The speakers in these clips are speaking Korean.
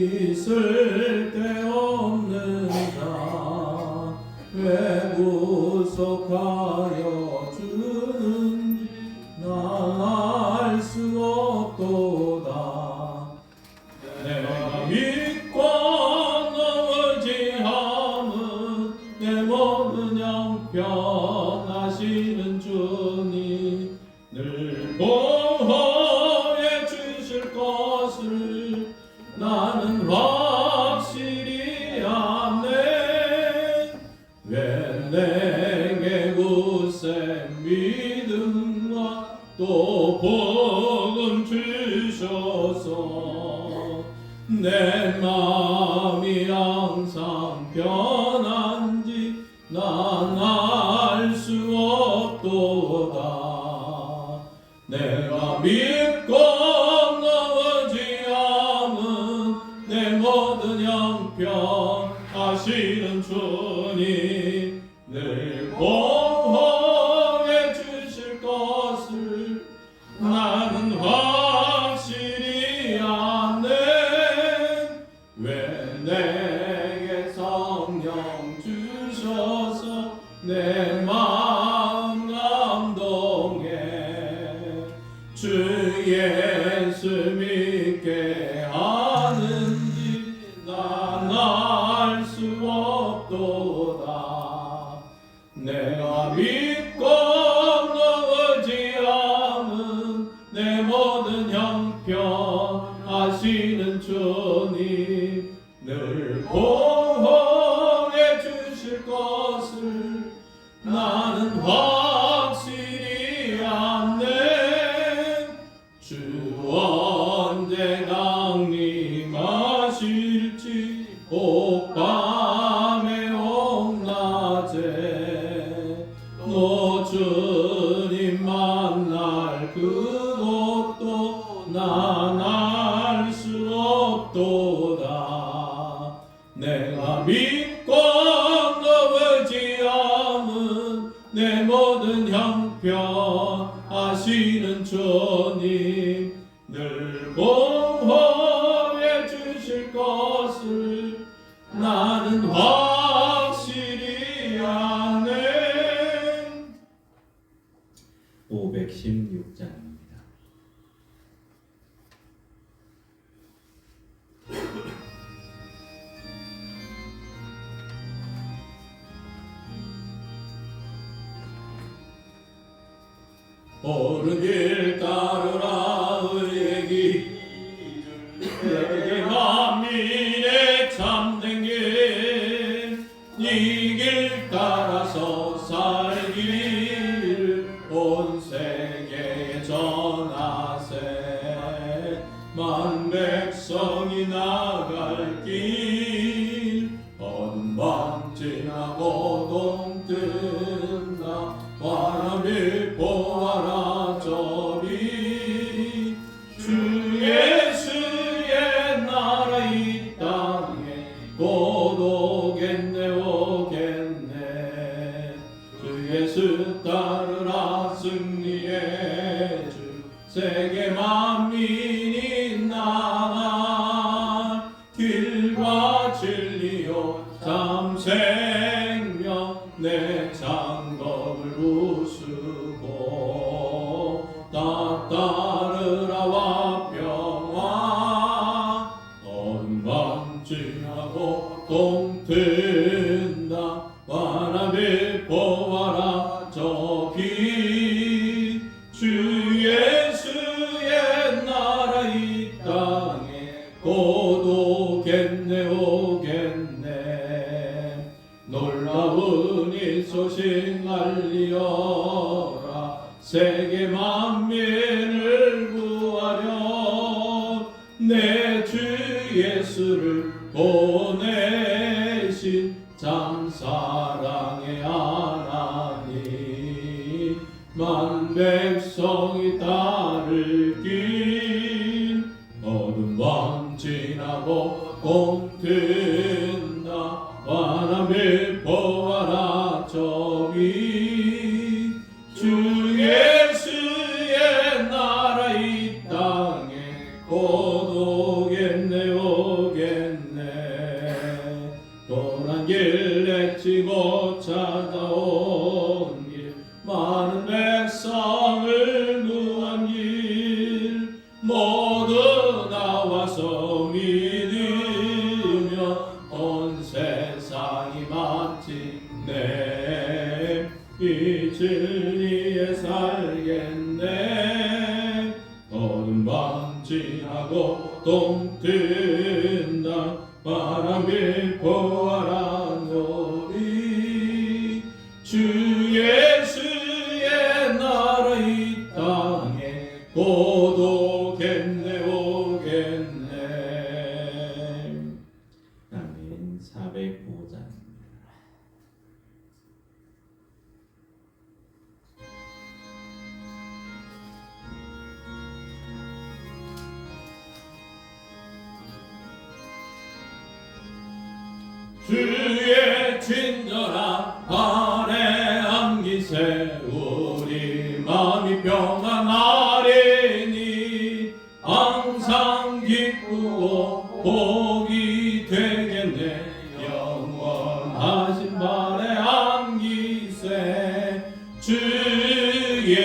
있을 데 없는 자 왜 구속하여 주는지 난 알 수 없도다. 내가 믿고 넘어지함은 내 모든 형편하시는 주님 늘 보호해 주실 것을 나는 확실히 아네. 왜 내게 굳센 믿음과 또 복음 주셔서 내 마음이 항상 편한지 난 알 수 없도다. 내가 믿고 넘어지함은 내 모든 형편 하시는 주님 늘 보호해 주실 것을 나는 확실히 아네. 왜 내게 성령 주셔서 내 마음 감동해 주 예수 믿게 하는지 난 알 수 없도다. 내가 믿고 넘어지함은 내 모든 형편 하시는 주님 늘 보호해 주실 것을 나는 확실히 아네. 주 언제 강림하실지 옥밤에 옥낮에 너 주님 만날 그곳도 난 알 수 없도다. 내가 믿고 넘어지함은 내 모든 형편 하시는 주님 늘 보호해 주실 것을 나는 확실히 아네. 516장입니다. 옳은 길 따르라 의의 길 세계 만민의 참된 길 이 길 따라서 살기를 온 세계에 전하세. 만 백성이 나갈 길 어둠 밤 지나고 동뜬다. 바람이 보아라 저리 주 예수의 나라 이 땅에 곧 오겠네 오겠네. 주 예수 따르라 승리의 주 세계 만민이 나갈 길과 진리요 참 생명 내 장검을 부수고 다 따르라와 평화. 어둠 밤 지나고 동튼다. 바람이 보아라 저기 주 예수의 나라 이 땅에 곧 오겠네 오겠네. 놀라운 이 소식 알리어라. 세계 만민을 구하려 내 주 예수를 보내신 참 사랑의 하나님. 만 백성이 따를 길 어둠 밤 지나고 동튼다. 바람이 보아라 저기 주 예수의 나라 이 땅에 곧 오겠네 오겠네. 찾아온 길 많은 백성을 구한 길 모두 나와서 믿으며 온 세상이 마침내 이 진리에 살겠네. 어둠 밤 지나고 동뜬다 바람이 보아라노리 주 예수의 나라 이 땅에 고독했네 오겠네. 아멘. 405장. 주의 친절한 발에 안기세 우리 마음이 평안하리니 항상 기쁘고 복이 되겠네. 영원하신 발에 안기세 주의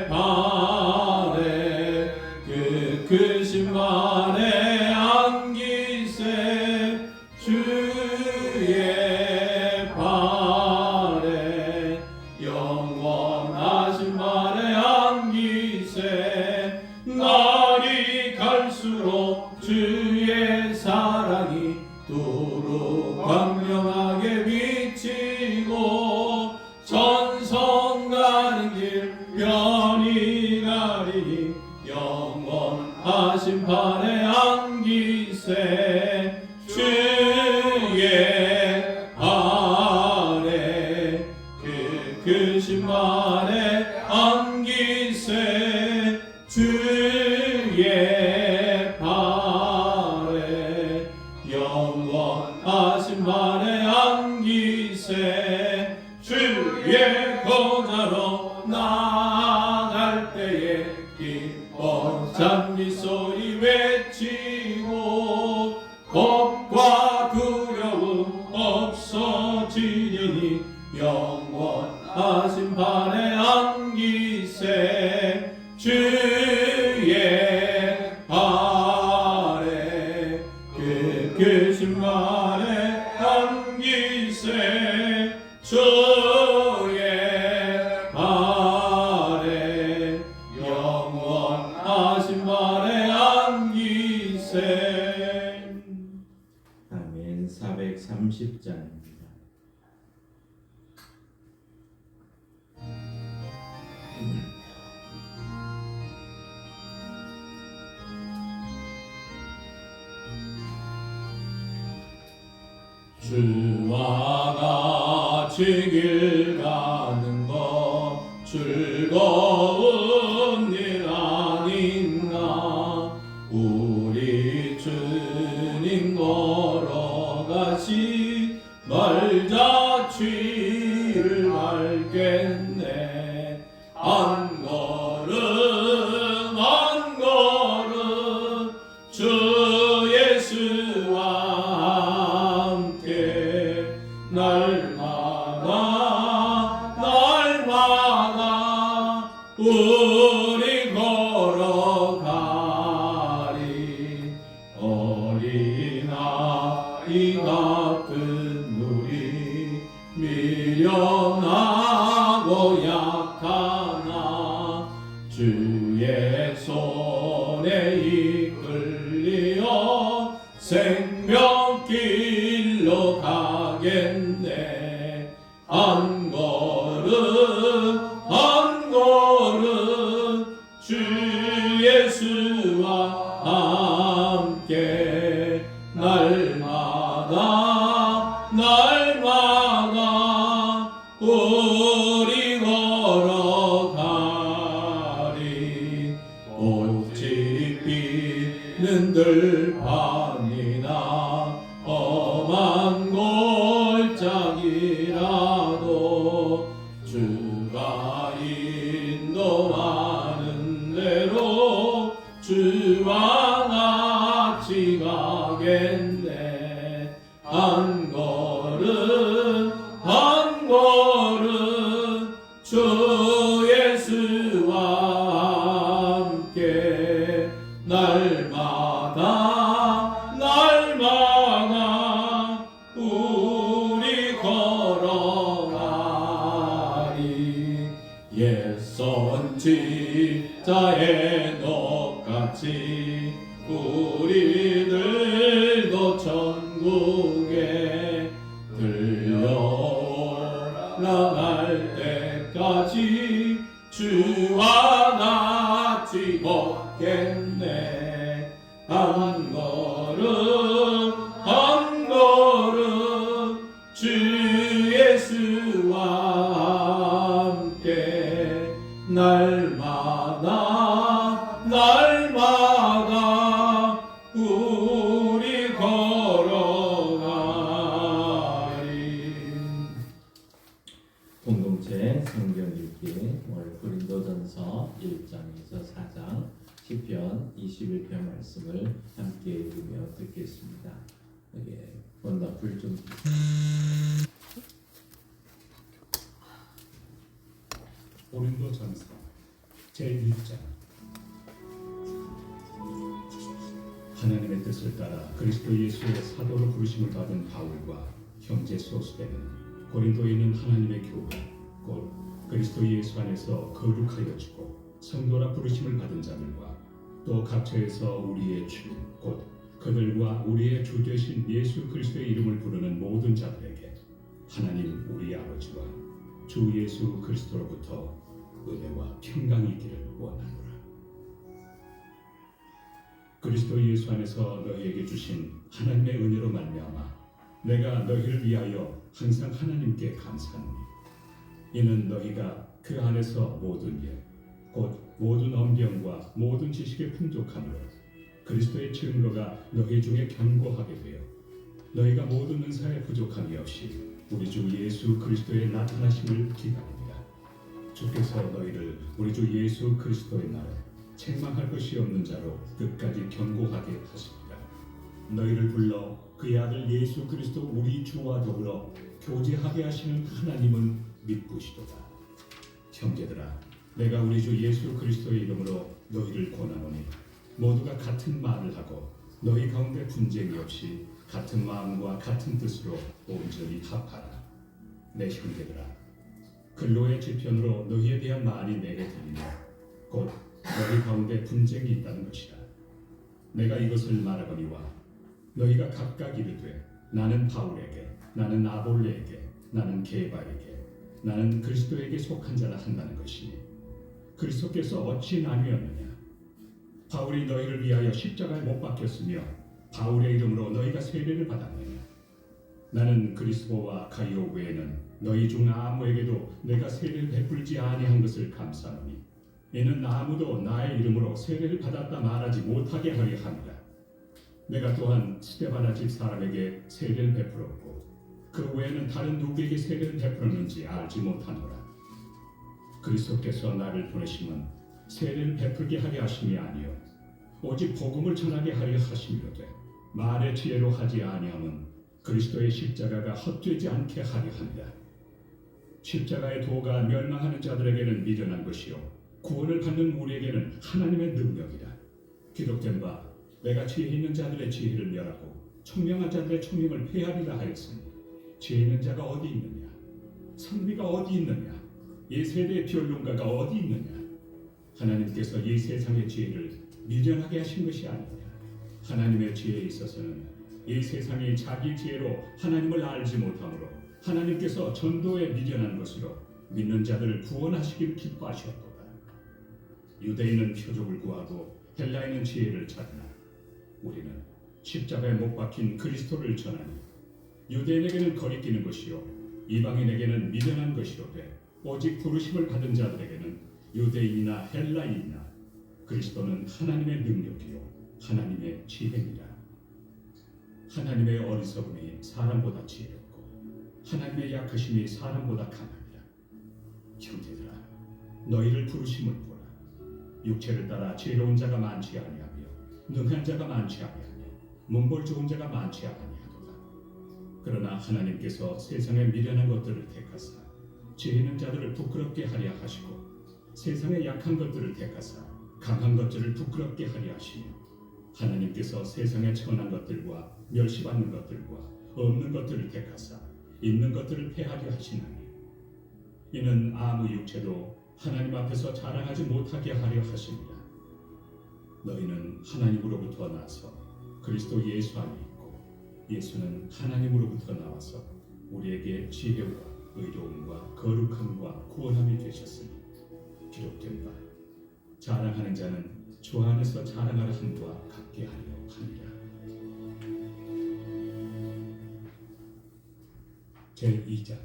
발에 그 크신 발에 안기세 주의 발에 영원하신 발에 안기세. 날이 갈수록 주의 사랑이 두루 광명하게 비치고 전성 가는 길 편히 가리니 영원하신 발에 안기세 주의 발에 그 크신 발에 안기세 주의 발에 영원하신 발에 안기세. 주의 거자로 나갈 때에 기뻐 찬미 소리 외치고 겁과 두려움 없어지니 영원하신 발에 안기세 주의 발에 그 크신 발에 안기세 주의 발에 영원하신 발에 안기세. 아멘. 430장입니다. 주와 같이 길 가는 것 즐거운 일 아닌가. 우리 주님 걸어가시 말자취를 알겠네. 한 걸음 한 걸음 주 예수와 함께 날마다 날마다 우리 걸어가리. 어린아이 같은 우리 미련하고 약하나 주의 손에 이끌리어 생명길로 가겠네. 한 걸음 한 걸음 주 예수와 함께 날마다 날마다 우리 걸어가리. 꽃이 피는 들판이나 험한 골짜기라도 주가 인도하는 대로 주와 같이 가겠네. 한 걸음 한 11편 말씀을 함께 읽으며 듣겠습니다. 원나풀 좀 고린도전서 제1장. 하나님의 뜻을 따라 그리스도 예수의 사도로 부르심을 받은 바울과 형제 소수대는 고린도에 있는 하나님의 교회 곧 그리스도 예수 안에서 거룩하여 주고 성도라 부르심을 받은 자들과 또 각처에서 우리의 주 곧 그들과 우리의 주 되신 예수 그리스도의 이름을 부르는 모든 자들에게 하나님 우리 아버지와 주 예수 그리스도로부터 은혜와 평강이 있기를 원하노라. 그리스도 예수 안에서 너희에게 주신 하나님의 은혜로 말미암아 내가 너희를 위하여 항상 하나님께 감사하노니 이는 너희가 그 안에서 모든 일 곧 모든 언변과 모든 지식의 풍족함으로 그리스도의 증거가 너희 중에 견고하게 되어 너희가 모든 은사에 부족함이 없이 우리 주 예수 그리스도의 나타나심을 기다립니다. 주께서 너희를 우리 주 예수 그리스도의 날에 책망할 것이 없는 자로 끝까지 견고하게 하십니다. 너희를 불러 그의 아들 예수 그리스도 우리 주와 더불어 교제하게 하시는 하나님은 믿으시도다. 형제들아, 내가 우리 주 예수 그리스도의 이름으로 너희를 권하노니 모두가 같은 말을 하고 너희 가운데 분쟁이 없이 같은 마음과 같은 뜻으로 온전히 합하라. 내 형제들아, 근로의 지편으로 너희에 대한 말이 내게 들리며 곧 너희 가운데 분쟁이 있다는 것이라. 내가 이것을 말하거니와 너희가 각각 이르되 나는 바울에게, 나는 아볼레에게, 나는 게바에게, 나는 그리스도에게 속한 자라 한다는 것이니 그리스도께서 어찌 나뉘었느냐? 바울이 너희를 위하여 십자가에 못 박혔으며 바울의 이름으로 너희가 세례를 받았느냐? 나는 그리스도와 가이오 외에는 너희 중 아무에게도 내가 세례를 베풀지 아니한 것을 감사하노니 이는 아무도 나의 이름으로 세례를 받았다 말하지 못하게 하려 함이라. 내가 또한 스데바나 집 사람에게 세례를 베풀었고 그 외에는 다른 누구에게 세례를 베풀었는지 알지 못하노라. 그리스도께서 나를 보내심은 세례를 베풀게 하려 하심이 아니요 오직 복음을 전하게 하려 하심이로되 말의 지혜로 하지 아니함은 그리스도의 십자가가 헛되지 않게 하려 합니다. 십자가의 도가 멸망하는 자들에게는 미련한 것이요 구원을 받는 우리에게는 하나님의 능력이라. 기록된 바 내가 지혜 있는 자들의 지혜를 멸하고 총명한 자들의 총명을 폐하리라 하였으니 지혜 있는 자가 어디 있느냐? 선비가 어디 있느냐? 이 세대의 변론가가 어디 있느냐? 하나님께서 이 세상의 지혜를 미련하게 하신 것이 아니냐? 하나님의 지혜에 있어서는 이 세상이 자기 지혜로 하나님을 알지 못하므로 하나님께서 전도에 미련한 것으로 믿는 자들을 구원하시기를 기뻐하셨도다. 유대인은 표적을 구하고 헬라인은 지혜를 찾으나 우리는 십자가에 못 박힌 그리스도를 전하니 유대인에게는 거리끼는 것이요 이방인에게는 미련한 것이로되 오직 부르심을 받은 자들에게는 유대인이나 헬라인이나 그리스도는 하나님의 능력이요 하나님의 지혜니라. 하나님의 어리석음이 사람보다 지혜롭고 하나님의 약하심이 사람보다 강하니라. 형제들아, 너희를 부르심을 보라. 육체를 따라 지혜로운 자가 많지 아니하며 능한 자가 많지 아니하며 문벌 좋은 자가 많지 아니하도다. 그러나 하나님께서 세상에 미련한 것들을 택하사 지혜 있는 자들을 부끄럽게 하려 하시고 세상의 약한 것들을 택하사 강한 것들을 부끄럽게 하려 하시며 하나님께서 세상의 천한 것들과 멸시받는 것들과 없는 것들을 택하사 있는 것들을 폐하려 하시나니 이는 아무 육체도 하나님 앞에서 자랑하지 못하게 하려 하십니다. 너희는 하나님으로부터 나서 그리스도 예수 안에 있고 예수는 하나님으로부터 나와서 우리에게 지혜와 의로움과 거룩함과 구원함이 되셨으니 기록된 바 자랑하는 자는 주 안에서 자랑하라 함과 같게 하려 함이라. 제2장.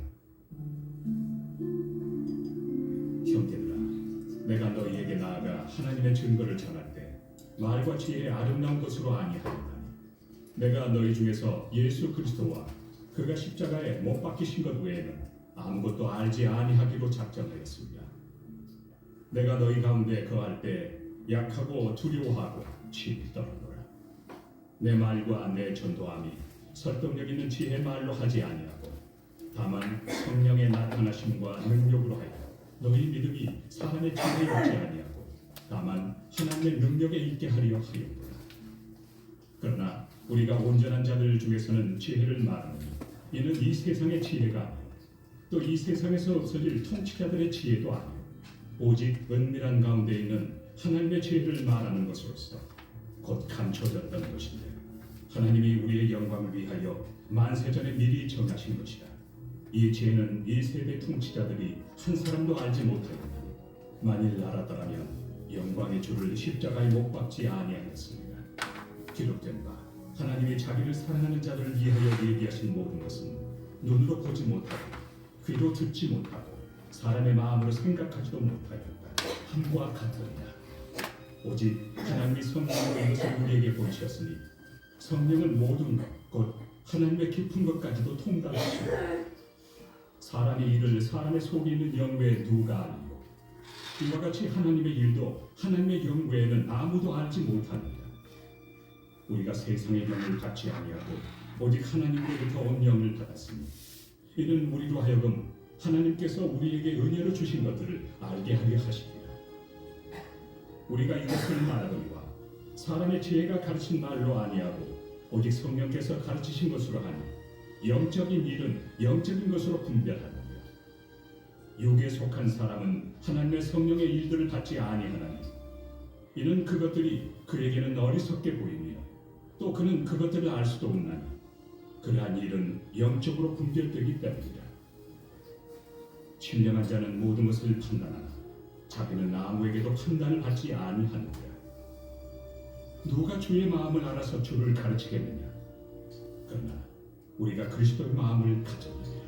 형제들아, 내가 너희에게 나아가 하나님의 증거를 전할 때 말과 지혜의 아름다운 것으로 아니하였나니 내가 너희 중에서 예수 그리스도와 그가 십자가에 못 박히신 것 외에는 아무것도 알지 아니하기로 작정하였습니다. 내가 너희 가운데 거할 때 약하고 두려워하고 친히 떨어노라. 내 말과 내 전도함이 설득력 있는 지혜 말로 하지 아니하고 다만 성령의 나타나심과 능력으로 하여 너희 믿음이 사람의 지혜에 있지 아니하고 다만 하나님의 능력에 있게 하려 하였구나. 그러나 우리가 온전한 자들 중에서는 지혜를 말하노니 이는 이 세상의 지혜가 또 이 세상에서 없어질 통치자들의 지혜도 아니요 오직 은밀한 가운데 있는 하나님의 지혜를 말하는 것으로서 곧 감춰졌던 것인데 하나님이 우리의 영광을 위하여 만세전에 미리 정하신 것이라. 이 지혜는 이 세대 통치자들이 한 사람도 알지 못하였나니 만일 알았더라면 영광의 주를 십자가에 못 박지 아니하였습니다. 기록된 바 하나님이 자기를 사랑하는 자들을 위하여 얘기하신 모든 것은 눈으로 보지 못하고 귀로 듣지 못하고 사람의 마음으로 생각하지도 못하였다 함과 같으리라. 오직 하나님이 성령으로 이것을 우리에게 보이셨으니 성령은 모든 것 곧 하나님의 깊은 것까지도 통달하시고 사람의 일을 사람의 속에 있는 영 외에 누가 알리요 이와 같이 하나님의 일도 하나님의 영 외에는 아무도 알지 못합니다. 우리가 세상의 영을 받지 아니하고 오직 하나님으로부터 온 영을 받았으니 이는 우리로 하여금 하나님께서 우리에게 은혜로 주신 것들을 알게 하려 하십니다. 우리가 이것을 말하거니와 사람의 지혜가 가르친 말로 아니하고 오직 성령께서 가르치신 것으로 하니 영적인 일은 영적인 것으로 분별하느니라. 육에 속한 사람은 하나님의 성령의 일들을 받지 아니하나니 이는 그것들이 그에게는 어리석게 보이며 또 그는 그것들을 알 수도 없나니 그러한 일은 영적으로 분별되기 때문이다. 신령한 자는 모든 것을 판단하나 자기는 아무에게도 판단을 받지 아니하느니라. 누가 주의 마음을 알아서 주를 가르치겠느냐? 그러나 우리가 그리스도의 마음을 가졌느니라.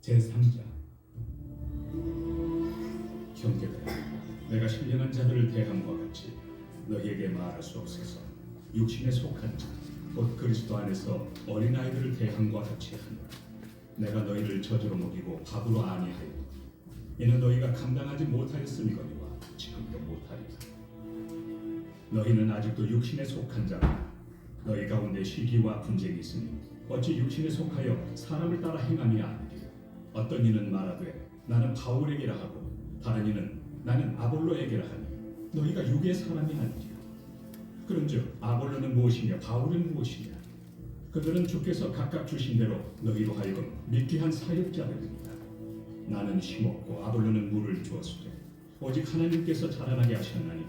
제3장. 형제들아, 내가 신령한 자들을 대함과 같이 너희에게 말할 수 없어서 육신에 속한 자, 곧 그리스도 안에서 어린아이들을 대함과 같이 하노라. 내가 너희를 저주로 먹이고 밥으로 아니하여 이는 너희가 감당하지 못하였음이거니와 지금도 못하리라. 너희는 아직도 육신에 속한 자라. 너희 가운데 시기와 분쟁이 있으니 어찌 육신에 속하여 사람을 따라 행함이 아니리요. 어떤 이는 말하되 나는 바울에게라 하고 다른 이는 나는 아볼로에게라 하니 너희가 육의 사람이 아니리요. 그런즉 아볼로는 무엇이며 바울은 무엇이냐? 그들은 주께서 각각 주신 대로 너희로 하여금 믿게 한 사역자들입니다. 나는 심었고 아볼로는 물을 주었으되 오직 하나님께서 자라나게 하셨나니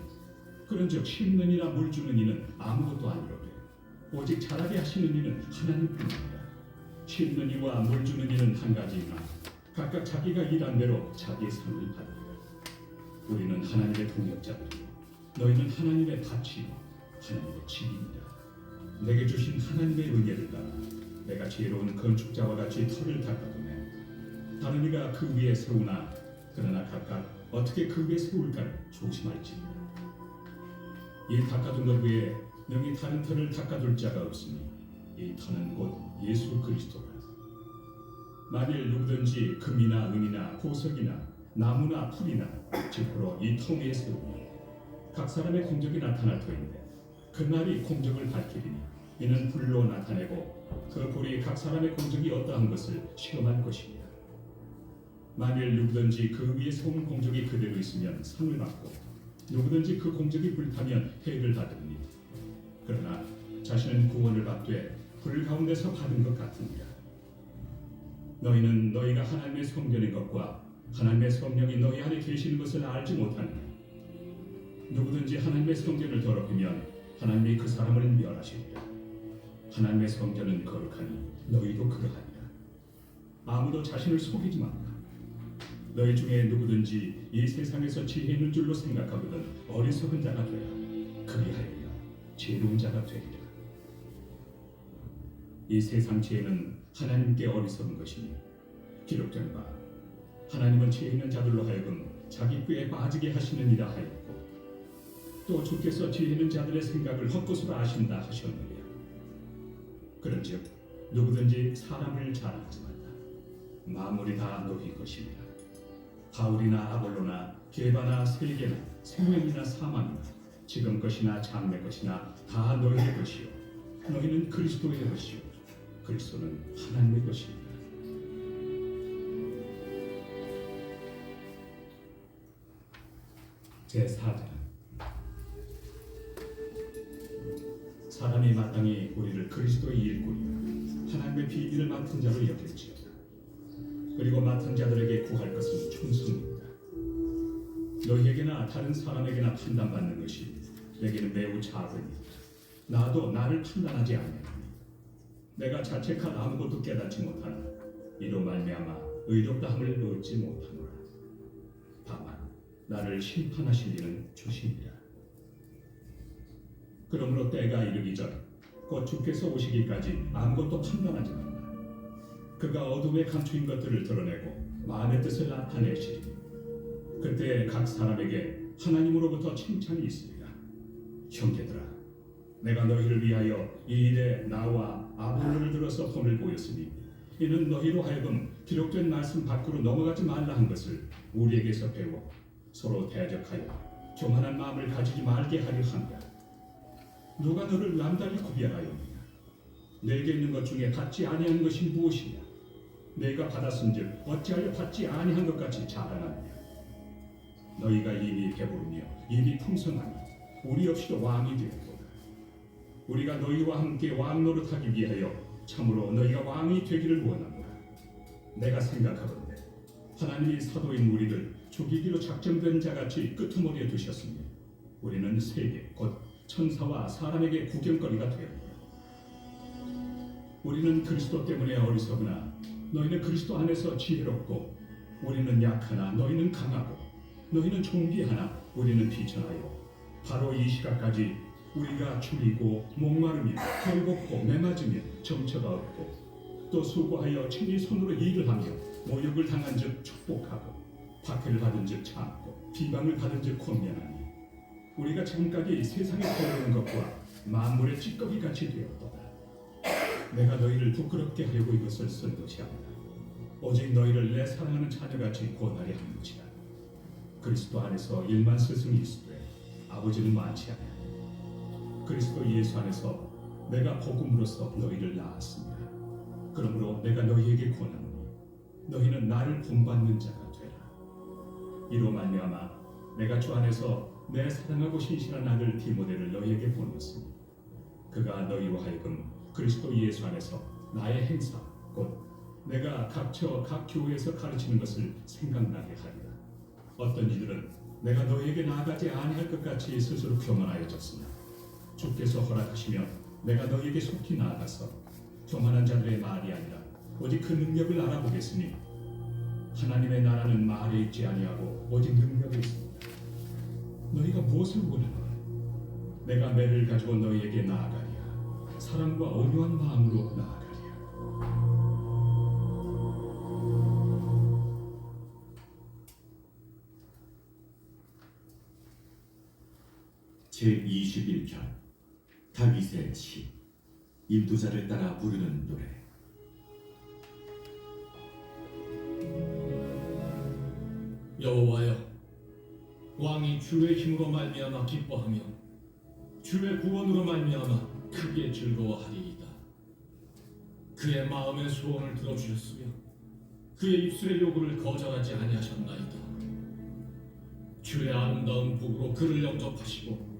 그런즉 심는 이나 물 주는 이는 아무것도 아니로되 오직 자라게 하시는 이는 하나님뿐입니다. 심는 이와 물 주는 이는 한 가지이나 각각 자기가 일한 대로 자기의 상을 받으리라. 우리는 하나님의 동역자들이요 너희는 하나님의 밭이요 하나님의 집입니다. 내게 주신 하나님의 은혜를 따라 내가 지혜로운 건축자와 같이 터를 닦아두매 다른 이가 그 위에 세우나 그러나 각각 어떻게 그 위에 세울까를 조심할지니라. 이 닦아둔 것 외에 능히 다른 터를 닦아둘 자가 없으니 이 터는 곧 예수 그리스도라. 만일 누구든지 금이나 은이나 보석이나 나무나 풀이나 짚으로 이 터 위에 세우면 각 사람의 공적이 나타날 터인데 그날이 공적을 밝히리니 이는 불로 나타내고 그 불이 각 사람의 공적이 어떠한 것을 시험할 것이니라. 만일 누구든지 그 위에 세운 공적이 그대로 있으면 상을 받고 누구든지 그 공적이 불타면 해를 받으니 그러나 자신은 구원을 받되 불 가운데서 받은 것 같으니라. 너희는 너희가 하나님의 성전인 것과 하나님의 성령이 너희 안에 계시는 것을 알지 못하느냐? 누구든지 하나님의 성전을 더럽히면 하나님이 그 사람을 멸하시리라. 하나님의 성전은 거룩하니 너희도 그러하니라. 아무도 자신을 속이지 말라. 너희 중에 누구든지 이 세상에서 지혜 있는 줄로 생각하거든 어리석은 자가 되라. 그리하여야 지혜로운 자가 되리라. 이 세상 지혜는 하나님께 어리석은 것이니 기록된 바 하나님은 지혜 있는 자들로 하여금 자기 꾀에 빠지게 하시느니라 하였고 또 주께서 지혜 있는 자들의 생각을 헛것으로 아신다 하셨느니라. 그런즉 누구든지 사람을 자랑하지 말라. 만물이 다 너희 것이니라. 바울이나 아볼로나 게바나 세계나 생명이나 사망이나 지금 것이나 장래 것이나 다 너희의 것이요 너희는 그리스도의 것이요 그리스도는 하나님의 것입니다. 제4장 사람이 마땅히 우리를 그리스도의 일꾼이요 하나님의 비밀을 맡은 자로 여길지어다. 그리고 맡은 자들에게 구할 것은 충성입니다. 너희에게나 다른 사람에게나 판단받는 것이 내게는 매우 작으니 나도 나를 판단하지 아니하니 내가 자책한 아무것도 깨닫지 못하나 이로 말미암아 의롭다함을 얻지 못하노라. 다만 나를 심판하실 이는 주시니라. 그러므로 때가 이르기 전 곧 주께서 오시기까지 아무것도 판단하지 말라. 그가 어둠에 감추인 것들을 드러내고 마음의 뜻을 나타내시리니 그때 각 사람에게 하나님으로부터 칭찬이 있으리라. 형제들아, 내가 너희를 위하여 이 일에 나와 아볼로를 들어서 본을 보였으니 이는 너희로 하여금 기록된 말씀 밖으로 넘어가지 말라 한 것을 우리에게서 배워 서로 대적하여 교만한 마음을 가지지 말게 하려 함이라. 누가 너를 남달리 구별하였느냐? 내게 있는 것 중에 받지 아니한 것이 무엇이냐? 내가 받았은즉 어찌하여 받지 아니한 것 같이 자랑하느냐? 너희가 이미 배부르며 이미 풍성하니 우리 없이도 왕이 되었도다. 우리가 너희와 함께 왕 노릇하기 위하여 참으로 너희가 왕이 되기를 원하노라. 내가 생각하건대 하나님이 사도인 우리를 죽이기로 작정된 자같이 끄트머리에 두셨으니 우리는 세계 곧 천사와 사람에게 구경거리가 되었노라. 우리는 그리스도 때문에 어리석으나 너희는 그리스도 안에서 지혜롭고 우리는 약하나 너희는 강하고 너희는 존귀하나 우리는 비천하여 바로 이 시각까지 우리가 줄이고 목마르며 헐벗고 매맞으며 정처가 없고 또 수고하여 친히 손으로 일을 하며 모욕을 당한 즉 축복하고 박해를 받은 즉 참고 비방을 받은 즉 권면하니 우리가 지금까지 세상에 거르는 것과 만물의 찌꺼기 같이 되었도다. 내가 너희를 부끄럽게 하려고 이것을 쓴 것이 아니라 오직 너희를 내 사랑하는 자녀같이 권하려 하는 것이다. 그리스도 안에서 일만 스승이 있으되 아버지는 많지 아니하니 그리스도 예수 안에서 내가 복음으로써 너희를 낳았습니다. 그러므로 내가 너희에게 권하노니 너희는 나를 본받는 자가 되라. 이로 말미암아 내가 주 안에서 내 사랑하고 신실한 아들 디모데를 너희에게 보냈으니 그가 너희로 하여금 그리스도 예수 안에서 나의 행사 곧 내가 각처 각 교회에서 가르치는 것을 생각나게 하리라. 어떤 이들은 내가 너희에게 나아가지 아니할 것 같이 스스로 교만하여졌으나 주께서 허락하시면 내가 너희에게 속히 나아가서 교만한 자들의 말이 아니라 오직 그 능력을 알아보겠으니 하나님의 나라는 말에 있지 아니하고 오직 능력에 있습니다. 너희가 무엇을 원하노라? 내가 매를 가지고 너희에게 나아가리야. 사랑과 온유한 마음으로 나아가리야. 제21편 다윗의 시 인도자를 따라 부르는 노래. 여호와여, 왕이 주의 힘으로 말미암아 기뻐하며 주의 구원으로 말미암아 크게 즐거워하리이다. 그의 마음의 소원을 들어주셨으며 그의 입술의 요구를 거절하지 아니하셨나이다. 주의 아름다운 복으로 그를 영접하시고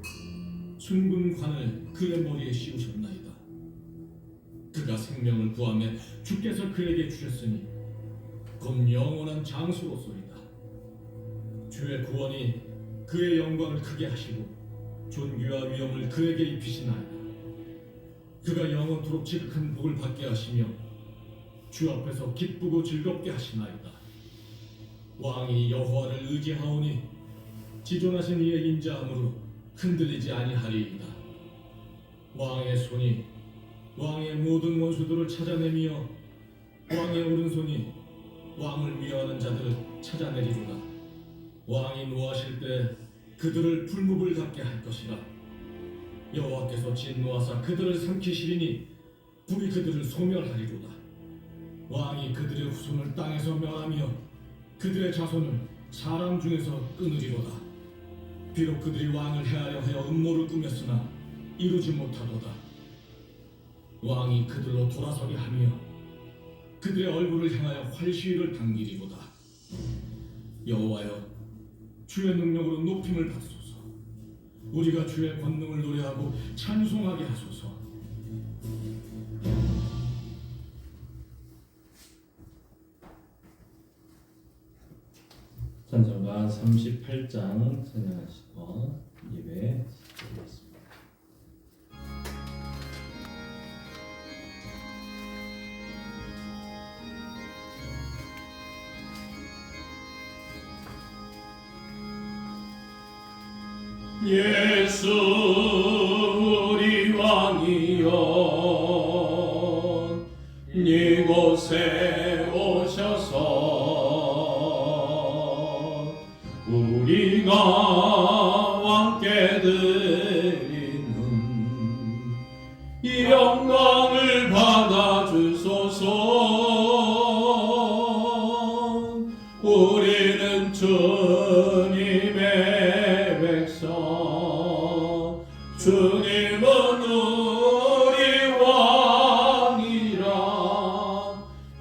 순금관을 그의 머리에 씌우셨나이다. 그가 생명을 구하며 주께서 그에게 주셨으니 곧 영원한 장수로소이다. 주의 구원이 그의 영광을 크게 하시고 존귀와 위엄을 그에게 입히시나이다. 그가 영원토록 지극한 복을 받게 하시며 주 앞에서 기쁘고 즐겁게 하시나이다. 왕이 여호와를 의지하오니 지존하신 이의 인자함으로 흔들리지 아니하리이다. 왕의 손이 왕의 모든 원수들을 찾아내며 왕의 오른손이 왕을 미워하는 자들을 찾아내리로다. 왕이 노하실 때 그들을 풀무불 같게 할 것이라. 여호와께서 진노하사 그들을 삼키시리니 불이 그들을 소멸하리로다. 왕이 그들의 후손을 땅에서 멸하며 그들의 자손을 사람 중에서 끊으리로다. 비록 그들이 왕을 해하려 하여 음모를 꾸몄으나 이루지 못하도다. 왕이 그들로 돌아서게 하며 그들의 얼굴을 향하여 활시위를 당기리로다. 여호와여, 주의 능력으로 높임을 받소서. 우리가 주의 권능을 노래하고 찬송하게 하소서. 찬송가 38장 찬양하시고 예배 드리겠습니다. 예수 우리 왕이여, 이곳에 오셔서 우리가 왕께 드리는 이 영광을 받아주소서. 우리는 주님의 백성, 주님은 우리 왕이라.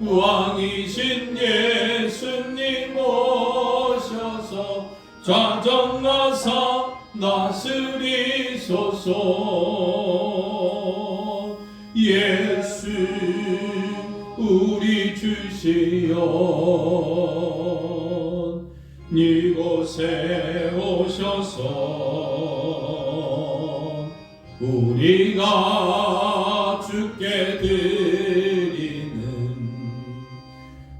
왕이신 예수님 오셔서 좌정하사 다스리소서. 예수 우리 주시여, 이곳에 오셔서 우리가 주께 드리는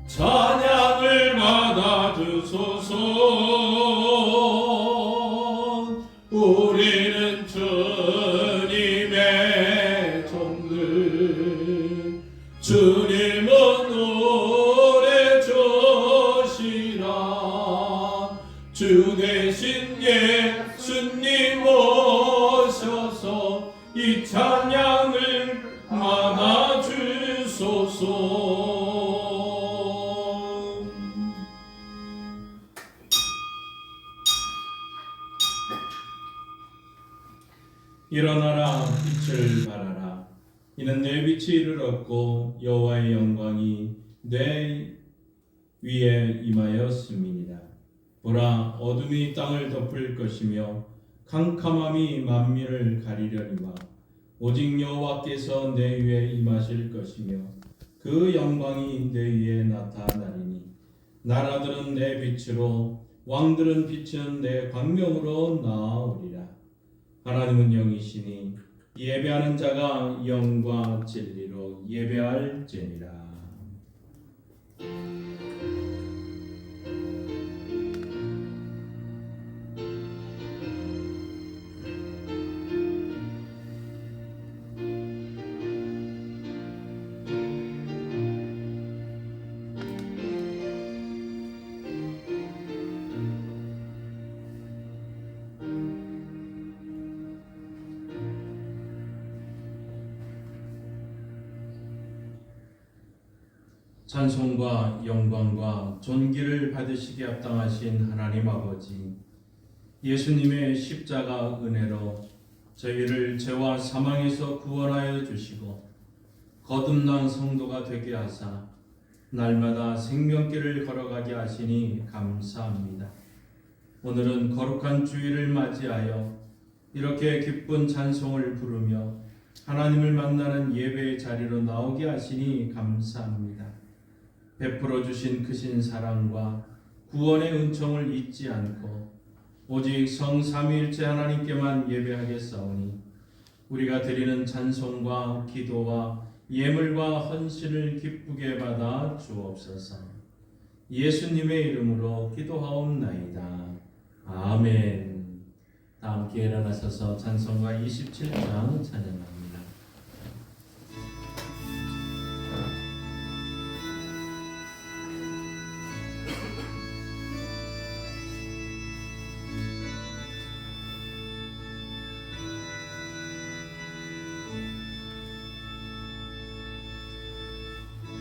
찬양을 받아주소서. 우리는 주님의 종들, 주님은 우리 주시라. 주 대신 예수님 오셔서 이 찬양을 받아주소서. 일어나라, 빛을 발하라. 이는 내 빛이 이르렀고 여호와의 영광이 내 위에 임하였음이니라. 보라, 어둠이 땅을 덮을 것이며 캄캄함이 만민을 가리려니와 오직 여호와께서 내 위에 임하실 것이며 그 영광이 내 위에 나타나리니 나라들은 내 빛으로, 왕들은 비치는 내 광명으로 나아오리라. 하나님은 영이시니 예배하는 자가 영과 진리로 예배할지니라. 찬송과 영광과 존귀를 받으시기에 합당하신 하나님 아버지, 예수님의 십자가 은혜로 저희를 죄와 사망에서 구원하여 주시고 거듭난 성도가 되게 하사 날마다 생명길을 걸어가게 하시니 감사합니다. 오늘은 거룩한 주일을 맞이하여 이렇게 기쁜 찬송을 부르며 하나님을 만나는 예배의 자리로 나오게 하시니 감사합니다. 베풀어 주신 크신 사랑과 구원의 은총을 잊지 않고 오직 성삼위일체 하나님께만 예배하겠사오니 우리가 드리는 찬송과 기도와 예물과 헌신을 기쁘게 받아 주옵소서. 예수님의 이름으로 기도하옵나이다. 아멘. 다 함께 일어나셔서 찬송가 27장 찬양합니다.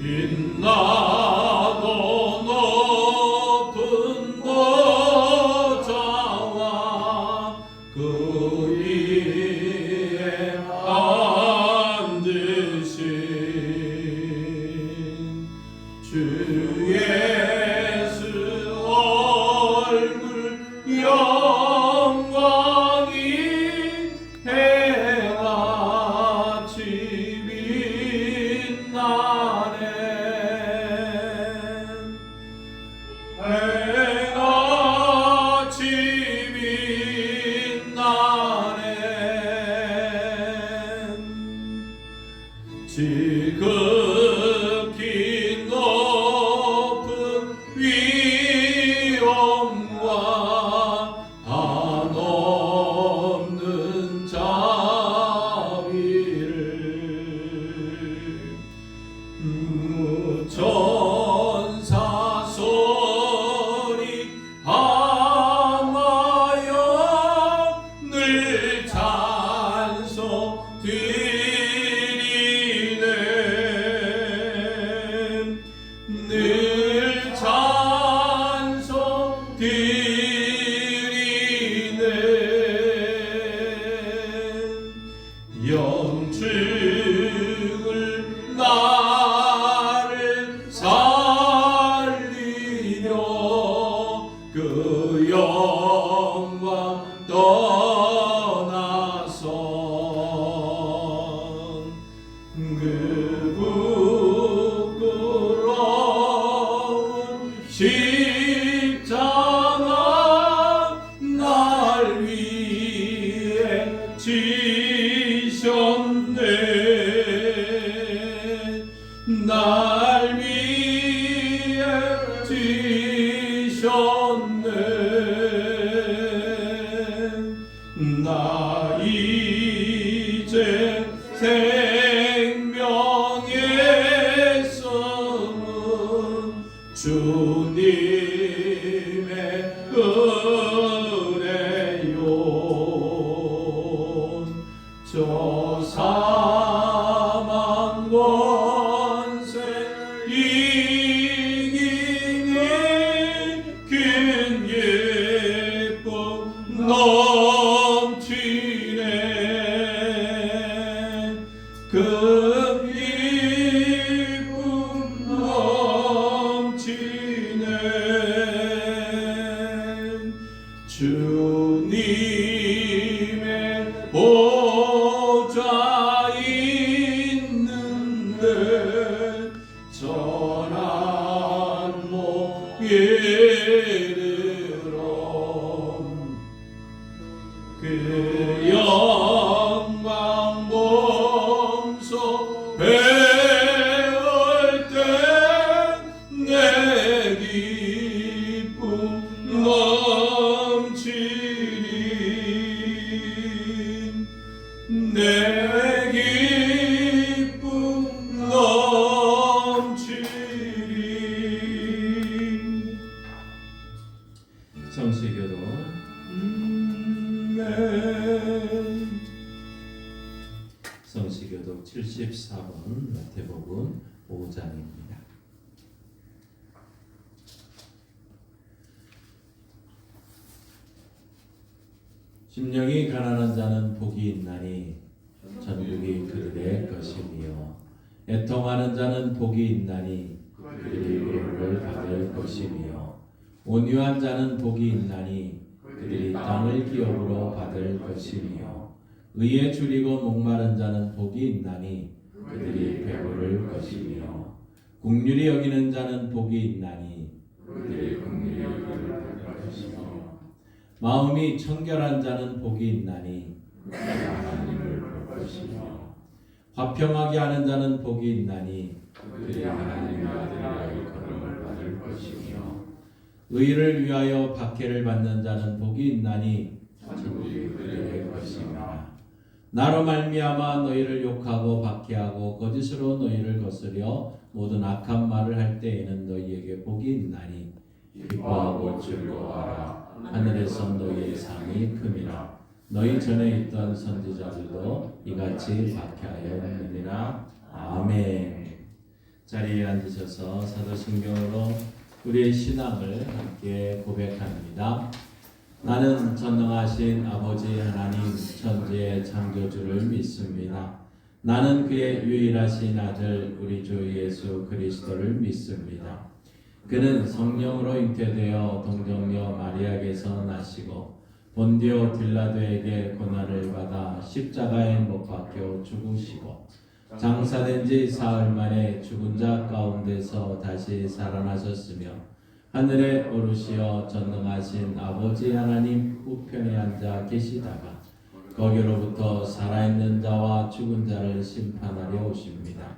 빛나고 높은 곳 지극히 높은 위엄과 한없는 자비를 천사 소리 함하여 늘 찬송 드리네 늘 찬송 드리네 영축을 나를 살리려 그 영광 떠나선 그 부끄러운 십자가 날 위해 지셨네 날 위해 지셨네 나 이제 생명의 숨은 주님의 은혜요 저 사망 권세 이기니 큰 기쁨 넘치네 큰 기쁨 넘치네 주님의 보좌 있는데 전한 목이르러 그 영광 몸소 배울 때 내 기쁨 넘치리 내 기쁨 넘치리 성시교도 성시교독 74번 마태복음 5장입니다. 심령이 가난한 자는 복이 있나니 천국이 그들의 것이며 애통하는 자는 복이 있나니 그들이 위로를 받을 것이며 온유한 자는 복이 있나니 그들이 땅을 기업으로 받을 것이며 의에 줄이고 목마른 자는 복이 있나니 그들이 배부를 것이며 긍휼히 여기는 자는 복이 있나니 그들이 긍휼히 여김을 받을 것이며 마음이 청결한 자는 복이 있나니 그들이 하나님을 볼 것이며 화평하게 하는 자는 복이 있나니 그들이 하나님의 아들이라 일컬음을 받을 것이며 의를 위하여 박해를 받는 자는 복이 있나니 천국이 그들의 것이며 나로 말미암아 너희를 욕하고 박해하고 거짓으로 너희를 거스려 모든 악한 말을 할 때에는 너희에게 복이 있나니 기뻐하고 즐거워하라 하늘에서 너희의 상이 큼이라 너희 전에 있던 선지자들도 이같이 박해하였느니라. 아멘. 자리에 앉으셔서 사도신경으로 우리의 신앙을 함께 고백합니다. 나는 전능하신 아버지 하나님 천지의 창조주를 믿습니다. 나는 그의 유일하신 아들 우리 주 예수 그리스도를 믿습니다. 그는 성령으로 잉태되어 동정녀 마리아에게서 나시고 본디오 빌라도에게 고난을 받아 십자가에 못 박혀 죽으시고 장사된 지 사흘 만에 죽은 자 가운데서 다시 살아나셨으며 하늘에 오르시어 전능하신 아버지 하나님 우편에 앉아 계시다가 거기로부터 살아있는 자와 죽은 자를 심판하려 오십니다.